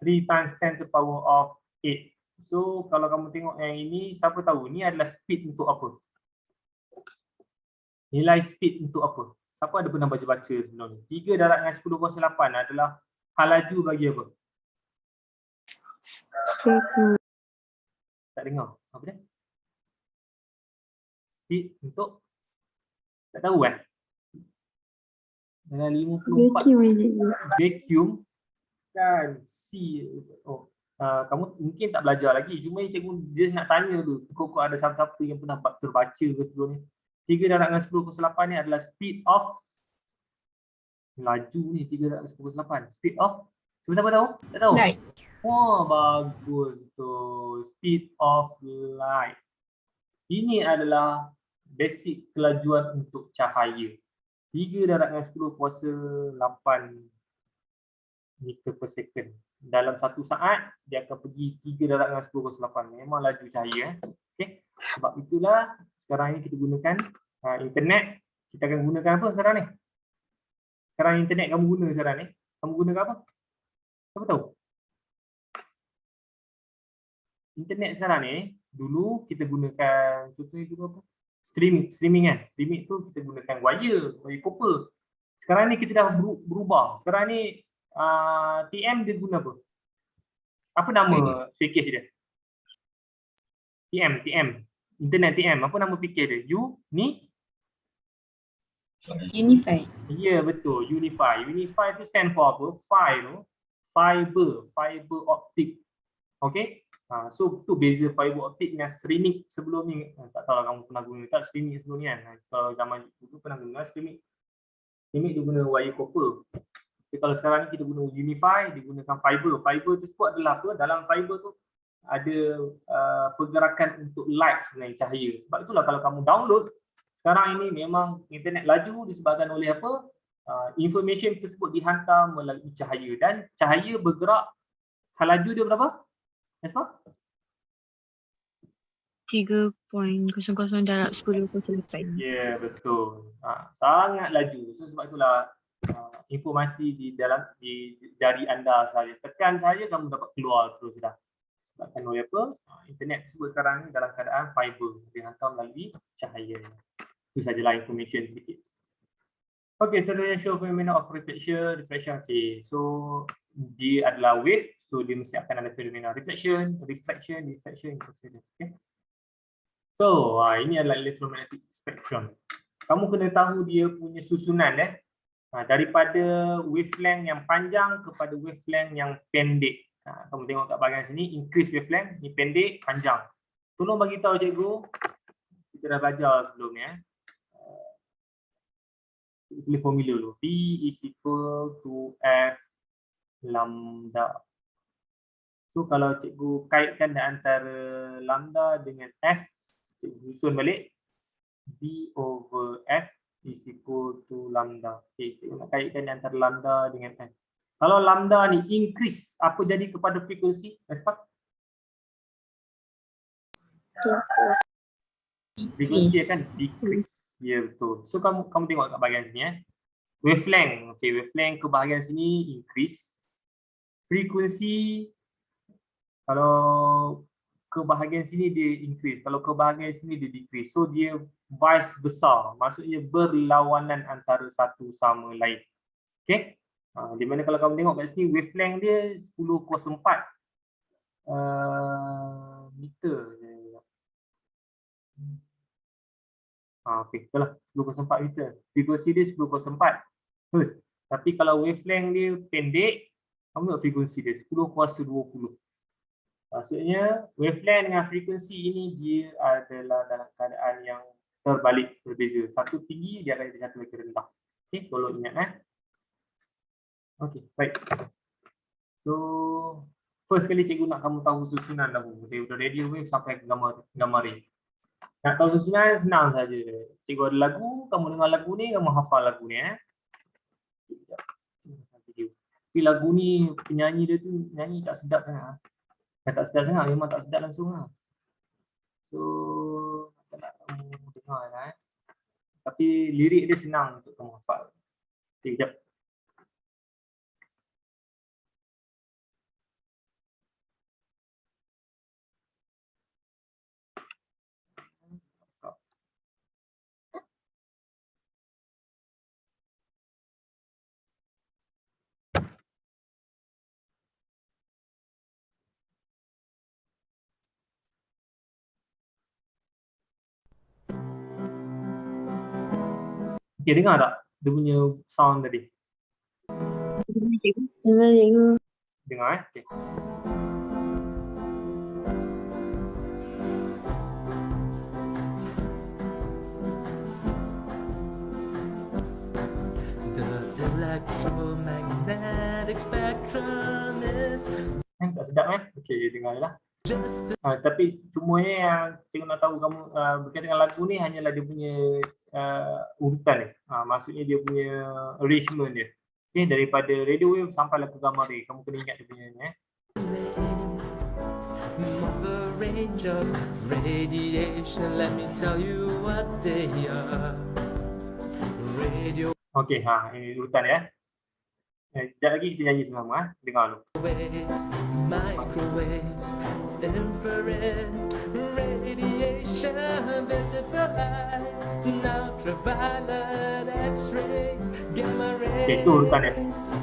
3 times 10 to the power of 8. So kalau kamu tengok yang ini, siapa tahu ni adalah speed untuk apa? Nilai speed untuk apa? Siapa ada pernah baca-baca sebelum ni? 3 darab dengan 10/8 adalah hal laju bagi apa? Tak dengar. Apa dia? Speed untuk? Tak tahu Dengan 54 vacuum kan kamu mungkin tak belajar lagi. Cuma cikgu dia nak tanya tu, kok ada siapa-siapa yang pernah terbaca ke sebelum ni? 3 darab dengan 10/8 ni adalah speed of laju ni. 3 darab dengan 10/8 speed of siapa tahu? Tak tahu? Light. Bagus tu. Speed of light. Ini adalah basic kelajuan untuk cahaya. 3 darab dengan 10/8 meter per second. Dalam 1 saat dia akan pergi 3 darab dengan 10/8. Memang laju cahaya. Okey. Sebab itulah sekarang ini kita gunakan internet. Kita akan gunakan apa sekarang ni? Sekarang internet kamu guna sekarang ni. Kamu gunakan apa? Siapa tahu? Internet sekarang ni, dulu kita gunakan, contohnya dulu apa? Streaming kan? Streaming tu kita gunakan wire copper. Sekarang ni kita dah berubah. Sekarang ni TM dia guna apa? Apa nama package dia? TM. Internet TM. Apa nama package dia? Unify. Ya, betul. Unify. Unify tu stand for apa? Fiber optic. Okay? So tu beza fiber optic dengan streaming sebelum ni. Tak tahu lah kamu pernah guna tak streaming sebelum ni kan. Kalau zaman dulu pernah guna streaming. Streaming dia guna wire copper. Tapi kalau sekarang ni kita guna Unify, dia gunakan fiber. Fiber tersebut adalah apa? Dalam fiber tu ada pergerakan untuk light sebenarnya, cahaya. Sebab itulah kalau kamu download, sekarang ini memang internet laju disebabkan oleh apa? Information tersebut dihantar melalui cahaya dan cahaya bergerak. Laju dia berapa? Esma? 3.00 darab 10.8. Ya, betul. Sangat laju. So, sebab itulah informasi di dalam jari anda sahaja. Tekan saja kamu dapat keluar terus dah. Sebabkan oleh apa? Internet tersebut sekarang ni dalam keadaan fiber. Dihantar melalui cahaya. Itu sajalah information sedikit. Okay, seterusnya show fenomena of reflection. Okay, so dia adalah wave. So dia mesti akan ada fenomena reflection. Okay. So ini adalah electromagnetic spectrum. Kamu kena tahu dia punya susunan daripada wavelength yang panjang kepada wavelength yang pendek. Kamu tengok kat bahagian sini, increase wavelength, ni pendek, panjang. Tolong bagi tahu cikgu, kita dah belajar sebelum ni. Kita pilih formula dulu. V is equal to F lambda. So kalau cikgu kaitkan antara lambda dengan F, cikgu susun balik. V over F is equal to lambda. Okay, cikgu nak kaitkan antara lambda dengan F. Kalau lambda ni increase, apa jadi kepada frekuensi? Frekuensi akan decrease. Ya, betul. So kamu tengok kat bahagian sini wavelength. Okay, wavelength ke bahagian sini increase. Frekuensi kalau ke bahagian sini dia increase, kalau ke bahagian sini dia decrease. So dia vice versa. Maksudnya berlawanan antara satu sama lain. Okay? Di mana kalau kamu tengok kat sini wavelength dia 10.4 meter. Okey, itulah 10.4 meter. Frekuensi dia 10.4 Hz. Tapi kalau wavelength dia pendek, kamu tengok frekuensi dia 10.20. Maksudnya wavelength dengan frekuensi ini dia adalah dalam keadaan yang terbalik, berbeza. Satu tinggi, dia akan jadi satu lagi rendah. Okey, tolong ingat Okey, baik. So, first kali cikgu nak kamu tahu susunan dahulu. Daripada radio wave sampai ke gamma ray. Nak tahu susunan senang saja. Cikgu ada lagu, kamu dengar lagu ni, kamu hafal lagu ni. Tapi lagu ni, penyanyi dia tu nyanyi tak sedap sangat. Tak sedap sangat, memang tak sedap langsung lah. So, nak kamu dengar lah. Tapi lirik dia senang untuk kamu hafal. Okay, sekejap. Okay, dengar tak dia punya sound tadi? Dengar Okay. The electromagnetic spectrum is Tak sedap Okay, dengarlah. just Tapi semuanya yang cikgu nak tahu kamu berkaitan dengan lagu ni hanyalah dia punya urutan dia. Maksudnya dia punya arrangement dia. Okay, daripada radio wave sampailah ke gamma ray. Kamu kena ingat dia punya ni. of a range of radiation. Let me tell you what they are. Radio Okey, ini urutan ya. Sekejap lagi kita nyanyi sama-sama. Dengar dulu. waves, microwaves, infrared radiation, visible light, ultraviolet X-rays, gamma Okey, itu urutan dia. rays.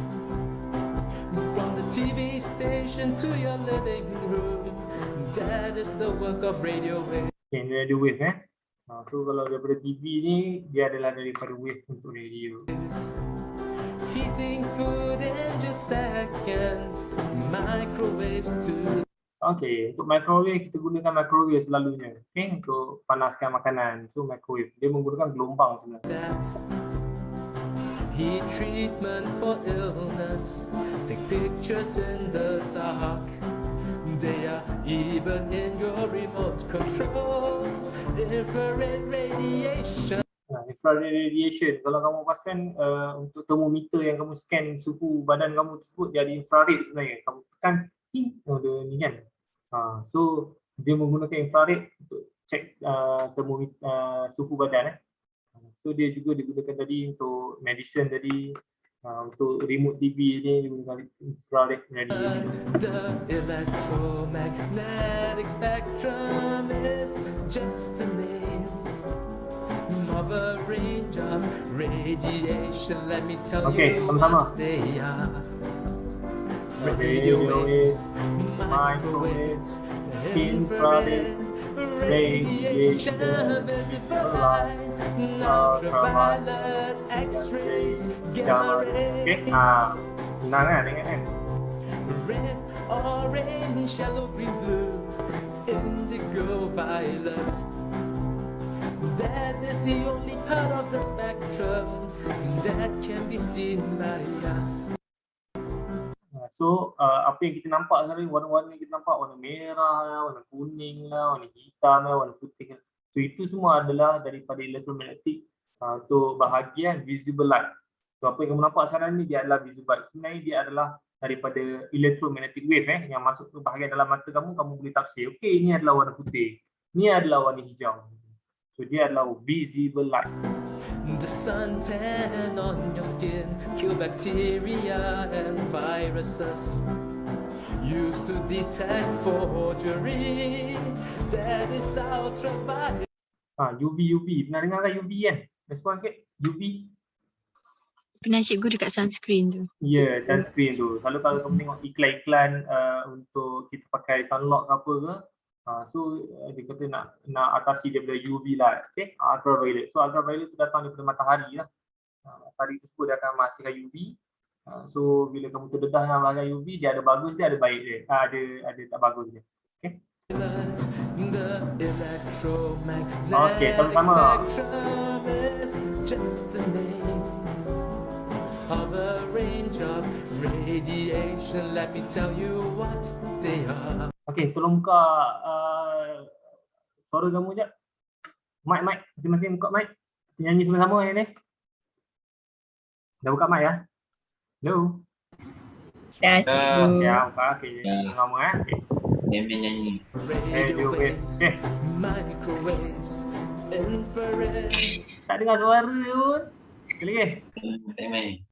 From the TV station to your living room, that is the work of radio waves. Okay, ini radio wave So kalau daripada TV ni, dia adalah daripada wave untuk radio. Heating food in just seconds, microwaves to Okey, untuk microwave kita gunakan microwave selalunya. Okey, untuk panaskan makanan. So microwave dia menggunakan gelombang sebenarnya. that. Heat treatment for illness, take pictures in the dark. They are even in your remote control. Infrared radiation. Infrared radiation. Kalau kamu pasang untuk termometer yang kamu scan suhu badan kamu tersebut, dia ada infrared sebenarnya. Kamu tekan, ada ni kan. So dia menggunakan infrared untuk cek termometer suhu badan. So dia juga digunakan tadi untuk medicine tadi, untuk remote TV ni digunakan infrared radiation. The electromagnetic spectrum is just a name of a range of radiation. Let me tell Okay, you sama-sama. what they are. Radio waves, microwaves, infrared radiation, visible light, ultraviolet X-rays, gamma Okay, rays. senang kan dengar kan? Red, orange, yellow, green, blue, indigo, violet. That is the only part of the spectrum that can be seen by us. So apa yang kita nampak sekarang, warna-warna yang kita nampak, warna merah lah, warna kuning lah, warna hitam lah, warna putih lah. So itu semua adalah daripada elektromagnetik untuk bahagian visible light. So apa yang kamu nampak sekarang ni dia adalah visible light. Sebenarnya dia adalah daripada electromagnetic wave yang masuk ke bahagian dalam mata kamu, kamu boleh tafsir. Okey, ini adalah warna putih, ini adalah warna hijau. So dia adalah visible light. The suntan on your skin kill bacteria and viruses. Used to detect forgery. That is ultraviolet. UV. Pernah dengar kan UV kan? Respon sikit. UV. Pernah cikgu dekat sunscreen tu. Ya, sunscreen tu. Kalau kamu tengok iklan-iklan untuk kita pakai sunlock ke apa ke, so dia kata nak atasi daripada UV light, okay? Ultraviolet. So ultraviolet tu datang daripada matahari lah. Matahari tersebut dia akan menghasilkan UV. So bila kamu terdedah dengan bahagian UV, dia ada bagus dia, ada baik dia. Ada tak bagus dia. Okay? The electromagnetic Okay, sama-sama. spectrum is just a name of a range of radiation. Let me tell you what they are. Okay, tolong buka suara kamu sekejap. Mic. Masing-masing buka mic. Kita nyanyi sama-sama yang ni. Dah buka mic ya? Hello? Dah. Ya, buka. Okay, sama okay. Nyanyi. Radio wave. waves, microwaves, infrared. Tak dengar suara pun. Sekali lagi. Tak main.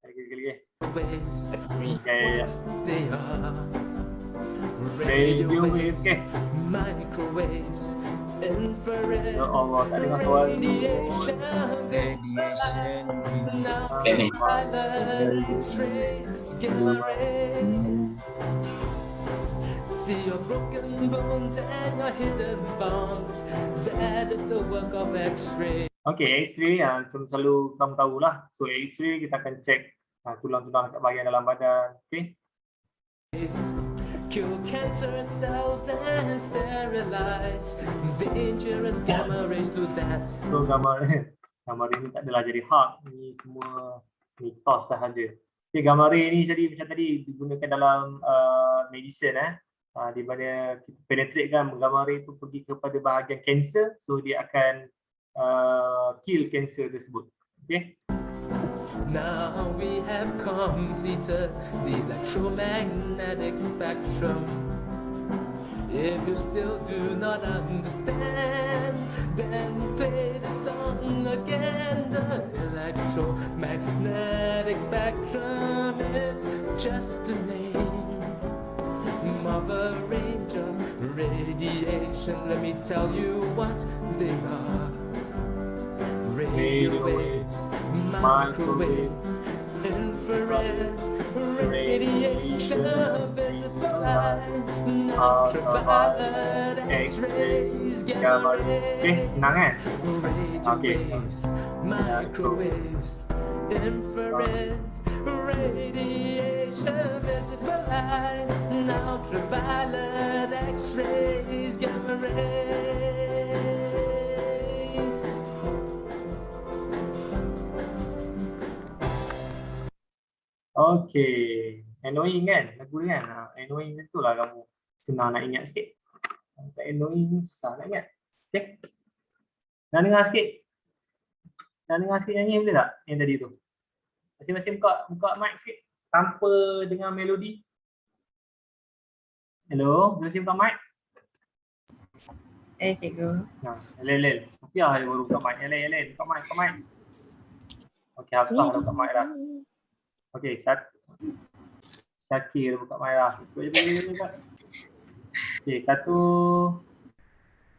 Sekali lagi. Waves, Ya. they are. Radio wave. Okay. Microwaves, infrared Ya Allah, tak dengar suara. radiation, Radiation. ultraviolet X-rays, gamma rays. See your broken bones and your hidden bombs. That is the work of X-ray. Okay, X-ray selalu kamu tahulah. So X-ray kita akan cek tulang-tulang kat bahagian dalam badan. Okay. Kill cancer cells and sterilize dangerous gamma rays do that. So gamma ray ni tak adalah jadi hak. Ni semua mitos sahaja. Okay, gamma ray ni jadi macam tadi digunakan dalam medicine di mana kita penetratekan gamma ray tu pergi kepada bahagian kanser, so dia akan kill kanser tersebut. Okay. Now we have completed the electromagnetic spectrum. If you still do not understand, then play the song again. The electromagnetic spectrum is just a name of a range of radiation. Let me tell you what they are. Radio waves, microwaves, infrared radiation, visible light, ultraviolet X-rays, gamma rays, senang kan? radio Okay. waves, microwaves, infrared radiation, visible light, ultraviolet X-rays, gamma rays. Okay, annoying kan lagu ni kan? Annoying tentulah kamu senang nak ingat sikit. Tak annoying susah nak ingat. Okay. Nak dengar sikit? Nak dengar sikit nyanyi boleh tak yang tadi tu? Masing-masing buka mic sikit tanpa dengar melodi. Hello, masing buka mic? Cikgu. Nah, Lel. Sophia je baru buka mic. Lel, buka mic. Okay, Hafsah dah buka mic dah. Okay, Syakir buka mic dah. Okay, satu.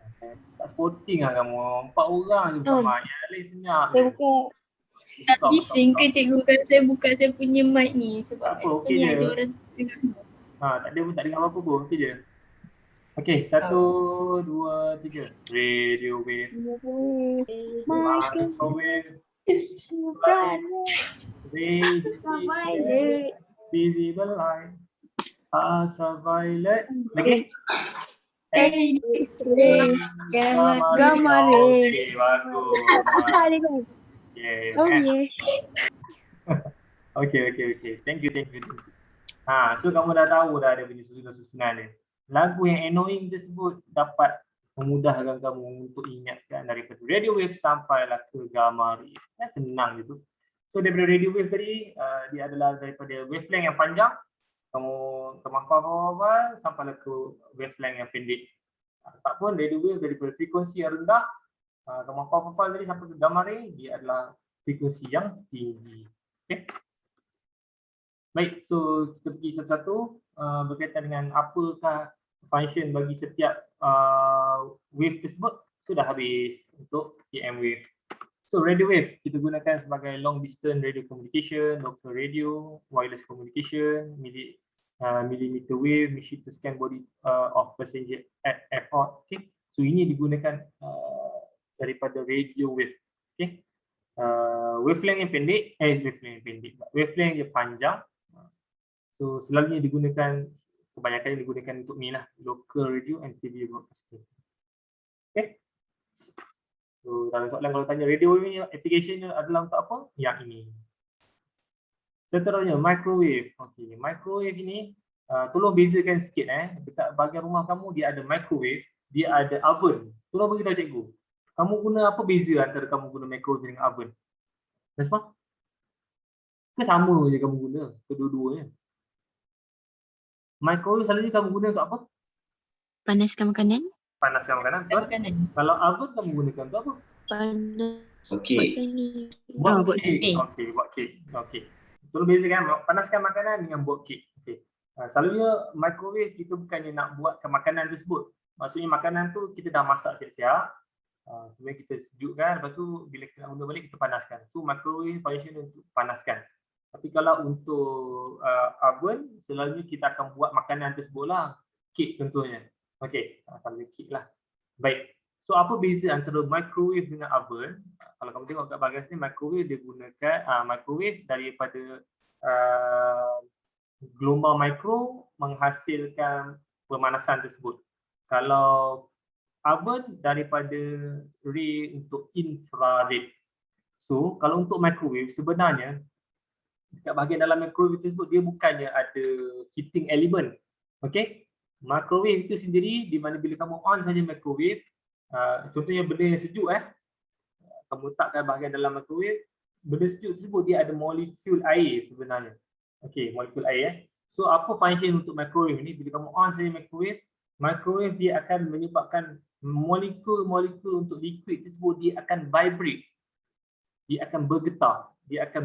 Okay, tak sporting lah kamu. 4 orang je buka mic. Yang lain senyap je. Tak bising ke cikgu kalau saya buka saya punya mic ni sebab Tak apa, okey ni je. ada orang dengar. Tak ada pun tak dengar apa-apa pun. Okey je. Okay, 1, 2, 3. Radio wave. Microwave. Radiation. Visible light. Ultraviolet. Lagi? X-ray. Gamma ray. Okey, bagus. Yeah. Okay. Thank you. So kamu dah tahu dah ada punya susunan dia. Lagu yang annoying tersebut dapat memudahkan kamu untuk ingatkan daripada radio wave sampailah ke gamma ray. Senang gitu. So daripada radio wave tadi dia adalah daripada wavelength yang panjang kamu kemampuan sampailah ke wavelength yang pendek. Tak pun radio wave daripada frekuensi yang rendah kemampuan tadi sampai ke gamma ray dia adalah frekuensi yang tinggi. Okay. Baik, so kita pergi satu-satu berkaitan dengan apakah function bagi setiap wave tersebut. Sudah habis untuk AM wave. So radio wave kita gunakan sebagai long distance radio communication, local radio, wireless communication, millimeter wave, machine to scan body of passenger at airport. Okay. So ini digunakan daripada radio wave. Okay. Wavelength yang pendek, wavelength yang panjang. So selalunya kebanyakan digunakan untuk ni lah, local radio and TV broadcasting. Okay. So dalam soalan kalau tanya radio wave ni application adalah untuk apa? Yang ini. Seterusnya microwave. Okay, microwave ini tolong bezakan sikit dekat bahagian rumah kamu dia ada microwave, dia ada oven. Tolong beritahu cikgu. Kamu guna apa beza antara kamu guna microwave dengan oven? Nasma? Ke sama je kamu guna kedua-duanya? Microwave selalunya kamu guna untuk apa? Panaskan makanan. Panaskan makanan. Betul? Makanan. Kalau oven kamu gunakan untuk apa? Panas. Okey. Buat buat kek. Okey, buat kek. Okey. Tolong bezakan panaskan makanan dengan buat kek. Okey. Selalunya microwave kita bukannya nak buatkan makanan tersebut. Maksudnya makanan tu kita dah masak siap-siap. Kemudian kita sejukkan, lepas tu bila kita nak guna balik kita panaskan. So microwave function untuk panaskan. Tapi kalau untuk oven, selalunya kita akan buat makanan tersebut lah. Kek contohnya. Okey, selalunya kek lah. Baik. So apa beza antara microwave dengan oven? Kalau kamu tengok kat bahagian sini, microwave dia gunakan microwave daripada gelombang mikro menghasilkan pemanasan tersebut. Kalau oven daripada ray untuk infrared. So kalau untuk microwave sebenarnya dekat bahagian dalam microwave tersebut dia bukannya ada heating element. Okey. Microwave itu sendiri di mana bila kamu on saja microwave, contohnya benda yang sejuk kamu letakkan bahagian dalam microwave, benda sejuk tersebut dia ada molekul air sebenarnya. Okey, molekul air. So apa function untuk microwave ni? Bila kamu on saja microwave, Microwave dia akan menyebabkan molekul-molekul untuk liquid tersebut dia akan vibrate. Dia akan bergetar, dia akan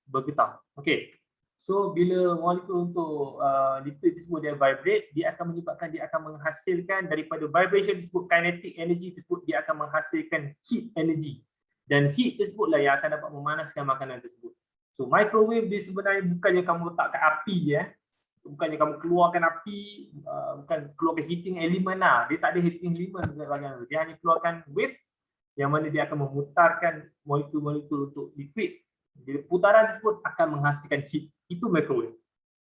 bergetar. Okey. So bila molekul untuk liquid tersebut dia vibrate, dia akan menyebabkan dia akan menghasilkan daripada vibration tersebut, kinetic energy tersebut dia akan menghasilkan heat energy. Dan heat tersebutlah yang akan dapat memanaskan makanan tersebut. So microwave dia sebenarnya bukannya kamu letakkan api ya. Bukannya kamu keluarkan api, bukan keluarkan heating element lah. Dia tak ada heating element bahagian tu. Dia hanya keluarkan wave yang mana dia akan memutarkan molekul-molekul untuk liquid. Jadi putaran tersebut akan menghasilkan heat. Itu microwave.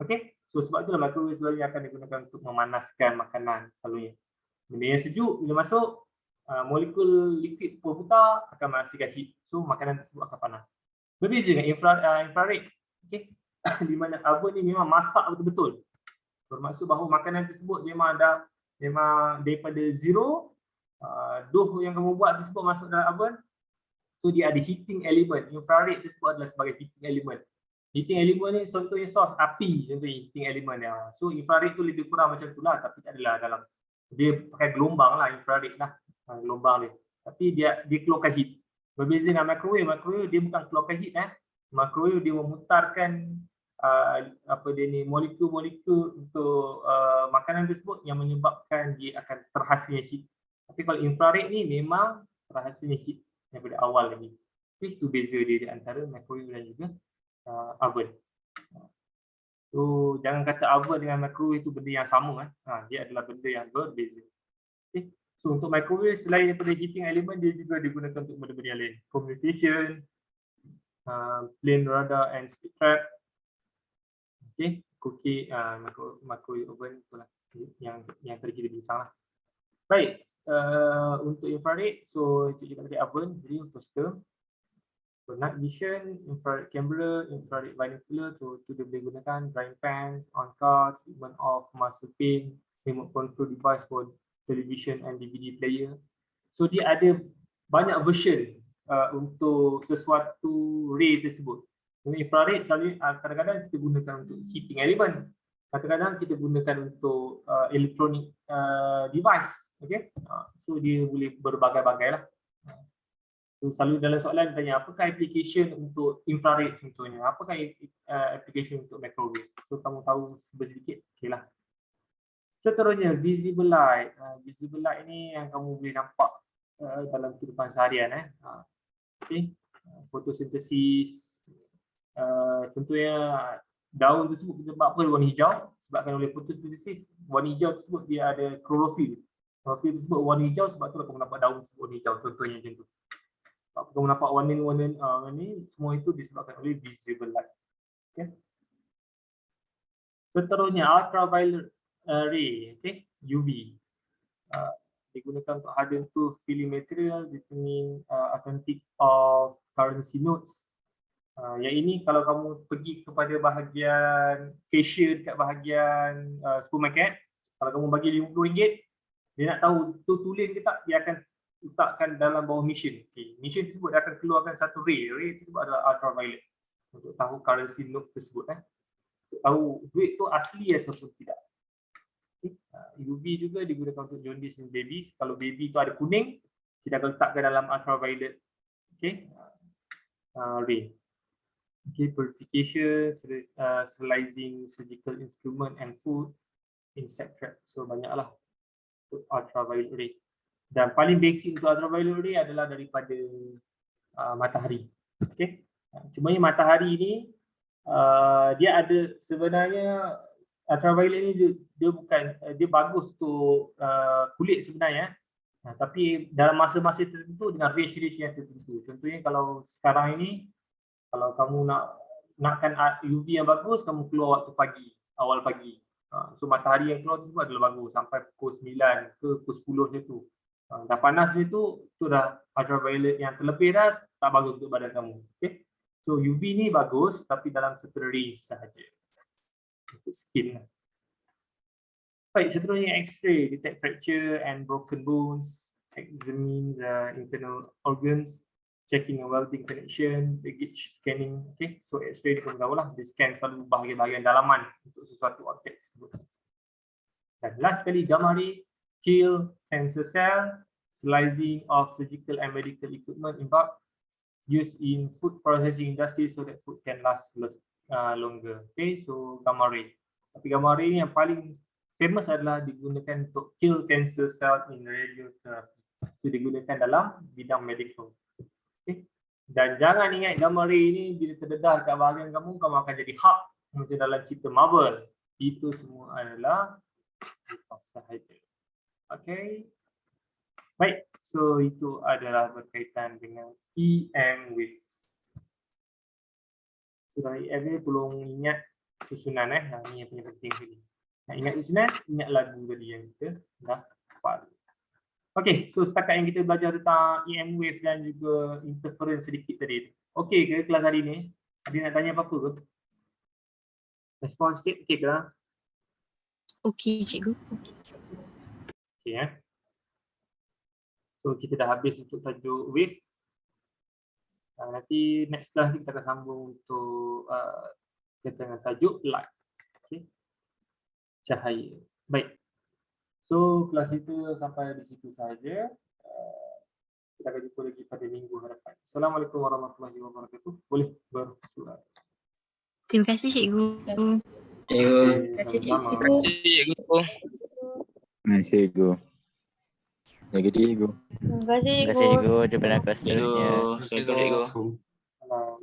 Okey? So sebab itulah microwave selalunya akan digunakan untuk memanaskan makanan selalunya. Benda yang sejuk bila masuk, molekul liquid berputar akan menghasilkan heat. So makanan tersebut akan panas. Berbeza dengan infrared. Okey? Di mana oven ni memang masak betul-betul. Bermaksud bahawa makanan tersebut memang daripada zero, dough yang kamu buat tersebut masuk dalam oven. So dia ada heating element. Infrared tersebut adalah sebagai heating element. Heating element ni contohnya sos api, contohnya heating element dia. So infrared tu lebih kurang macam itulah, tapi tak adalah dalam dia pakai gelombang lah, infrared lah gelombang dia. Tapi dia keluarkan heat. Berbeza dengan microwave dia bukan keluarkan heat Microwave dia memutarkan molekul-molekul untuk makanan tersebut yang menyebabkan dia akan terhasilnya heat. Tapi kalau infrared ni memang terhasilnya heat daripada awal lagi. Itu beza dia di antara microwave dan juga oven. So jangan kata oven dengan microwave itu benda yang sama dia adalah benda yang berbeza. Okay. So untuk microwave selain daripada heating element dia juga digunakan untuk benda-benda yang lain. Communication, flame radar and stick trap. Okay, cookie, microwave oven itulah yang tadi kita bincang lah. Baik, untuk infrared, so itu juga tadi oven, jadi toaster. So night vision, infrared camera, infrared binocular, so itu dia boleh gunakan drying pans, on card, treatment of master pane, remote control device for television and DVD player. So dia ada banyak version untuk sesuatu ray tersebut. Infrared selalu kadang-kadang kita gunakan untuk heating element, kadang-kadang kita gunakan untuk electronic device, okay? So dia boleh berbagai-bagai lah. So, selalu dalam soalan tanya apakah application untuk infrared contohnya, apakah application untuk microwave. So kamu tahu sedikit, okay lah. Seterusnya visible light. Visible light ni yang kamu boleh nampak dalam kehidupan seharian. Okay. Fotosintesis. Contohnya daun tersebut kita sebab apa warna hijau, sebabkan oleh fotosintesis. Warna hijau tersebut dia ada klorofil. Klorofil tersebut warna hijau sebab itulah kamu nampak daun tersebut warna hijau, contohnya macam tu. Sebab kamu nampak warna ni semua itu disebabkan oleh visible light. Okay. Seterusnya ultraviolet ray, okay, UV. Digunakan untuk harden to film material, determine authentic of currency notes. Yang ini kalau kamu pergi kepada bahagian cashier dekat bahagian supermarket, kalau kamu bagi RM50, dia nak tahu tu tulen ke tak, dia akan letakkan dalam bawah mesin. Okay. Mesin tersebut dia akan keluarkan satu ray. Ray tersebut adalah ultraviolet untuk tahu currency note tersebut. Untuk tahu duit tu asli ataupun tidak. Okay. UV juga digunakan untuk jaundice in babies. Kalau baby tu ada kuning, kita akan letakkan dalam ultraviolet, okay, ray. Okay, purification, sterilizing surgical instrument and food, insect trap. So banyaklah untuk ultraviolet ray. Dan paling basic untuk ultraviolet ray adalah daripada matahari. Okay. Cuma matahari ni dia ada sebenarnya ultraviolet ni dia bagus untuk kulit sebenarnya. Tapi dalam masa-masa tertentu dengan ratio yang tertentu. Contohnya kalau sekarang ini, kalau kamu nakkan UV yang bagus, kamu keluar waktu pagi, awal pagi. So matahari yang keluar tersebut adalah bagus sampai pukul 9 ke pukul 10 macam tu. Dah panas tu dah ultraviolet yang terlebih dah tak bagus untuk badan kamu. Okay? So UV ni bagus tapi dalam certain range sahaja. Untuk skin. Baik, seterusnya X-ray, detect fracture and broken bones, examine the internal organs, checking a welding connection, baggage scanning. Okay, so X-ray ni kamu tahu lah, dia scan selalu bahagian-bahagian dalaman untuk sesuatu objek tersebut. Dan last sekali, gamma ray kill cancer cell, slicing of surgical and medical equipment involved used in food processing industry so that food can last longer. Okay, so gamma ray. Tapi gamma ray ni yang paling famous adalah digunakan untuk kill cancer cell in radiotherapy. So digunakan dalam bidang medical. Okay. Dan jangan ingat gamma ray ni bila terdedah dekat bahagian kamu akan jadi hub macam dalam cerita Marvel. Itu semua adalah sahaja. Okay. Baik, so itu adalah berkaitan dengan EM wave. So dari EM wave tolong ingat susunan Yang ni yang paling penting tadi. Nak ingat susunan, ingat lagu tadi yang kita dah hafal. Okey, so setakat yang kita belajar tentang EM wave dan juga interference sedikit tadi. Okey ke kelas hari ni? Ada nak tanya apa-apa ke? Respon sikit, okey ke? Okey, cikgu. Okey ya. So kita dah habis untuk tajuk wave. Nanti next class kita akan sambung untuk kita dengan tajuk light. Okey. Cahaya. Baik. So kelas itu sampai di situ saja. Kita akan jumpa lagi pada minggu hadapan. Assalamualaikum warahmatullahi wabarakatuh. Boleh bersuara. Terima kasih, cikgu. Terima kasih, sama-sama. cikgu. Terima kasih, cikgu. Jaga diri, cikgu. Terima kasih, Terima kasih, cikgu. Jumpa dalam kelas seterusnya. Assalamualaikum. Salam.